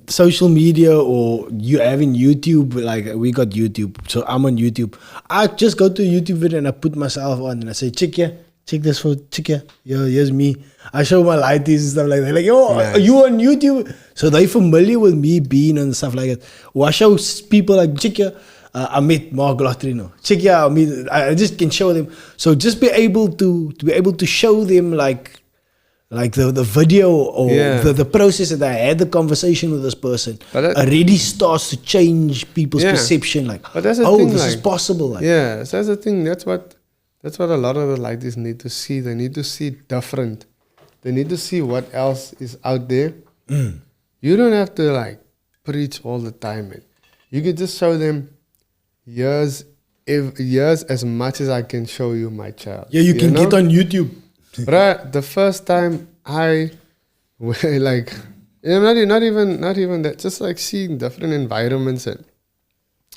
social media or you having YouTube? Like we got YouTube, so I'm on YouTube. I just go to a YouTube video and I put myself on and I say, check this for check here. Yo, here's me. I show my lighties and stuff like that. Like, yo, nice. Are you on YouTube? So they familiar with me being and stuff like that. Or I show people like, check here. I met Mark Lotrino. Check it out. I just can show them. So just be able to show them like the video or the process that I had the conversation with this person already starts to change people's perception. Like, but that's the thing, this is possible. Like, yeah, so that's the thing. That's what a lot of the ladies need to see. They need to see different. They need to see what else is out there. You don't have to like preach all the time, man. You could just show them. Years as much as I can show you my child. Yeah, you can get on YouTube. Bruh, the first time I like Yeah, not even that. Just like seeing different environments and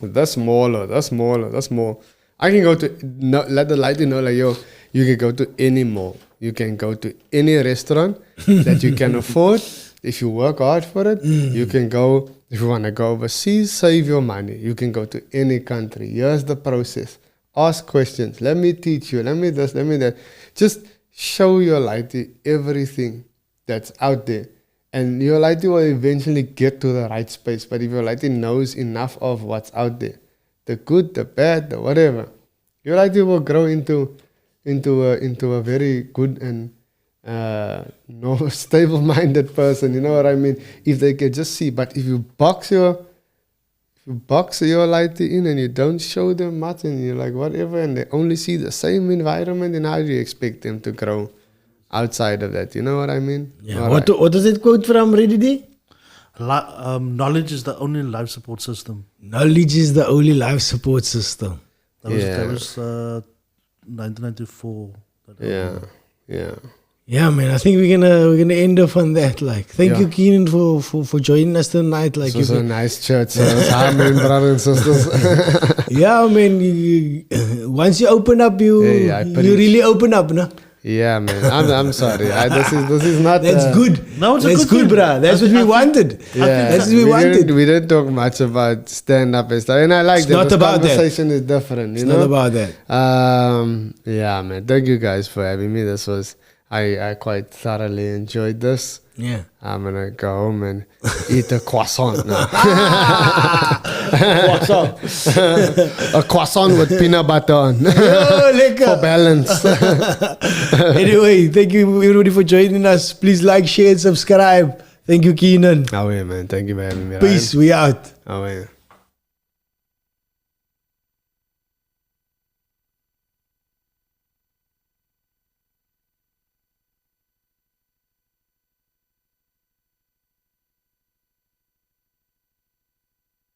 that's smaller. I can go to let the lighty know like yo, you can go to any mall. You can go to any restaurant that you can afford. If you work hard for it, you can go. If you want to go overseas, save your money. You can go to any country. Here's the process. Ask questions. Let me teach you. Let me this. Let me that. Just show your lighty everything that's out there. And your lighty will eventually get to the right space. But if your lighty knows enough of what's out there, the good, the bad, the whatever, your lighty will grow into a very good and stable-minded person. You know what I mean? If they can just see. But if you box your lighty in and you don't show them much and you're like whatever, and they only see the same environment, then how do you expect them to grow outside of that? You know what I mean? Yeah. What is that quote from, Reddy? Knowledge is the only life support system. Knowledge is the only life support system. That was 1994. Yeah, man. I think we're gonna end off on that. Like, thank you, Keenan, for joining us tonight. Like, it was a nice church. Amen, brothers and sisters. Yeah, man. Once you open up, you really open up, no? Yeah, man. I'm sorry. This is not. That's good. No, it's That's good, bro. That's what we wanted. Yeah, that's what we wanted. We didn't talk much about stand up and stuff, and I like that. The conversation is different. It's not about that. Yeah, man. Thank you guys for having me. This was. I quite thoroughly enjoyed this. Yeah. I'm gonna go home and eat a croissant now. Croissant. A croissant with peanut butter on. For balance. Anyway, thank you everybody for joining us. Please like, share, and subscribe. Thank you, Keenan. Oh yeah, man. Thank you for having me. Peace. Ryan. We out. Oh yeah.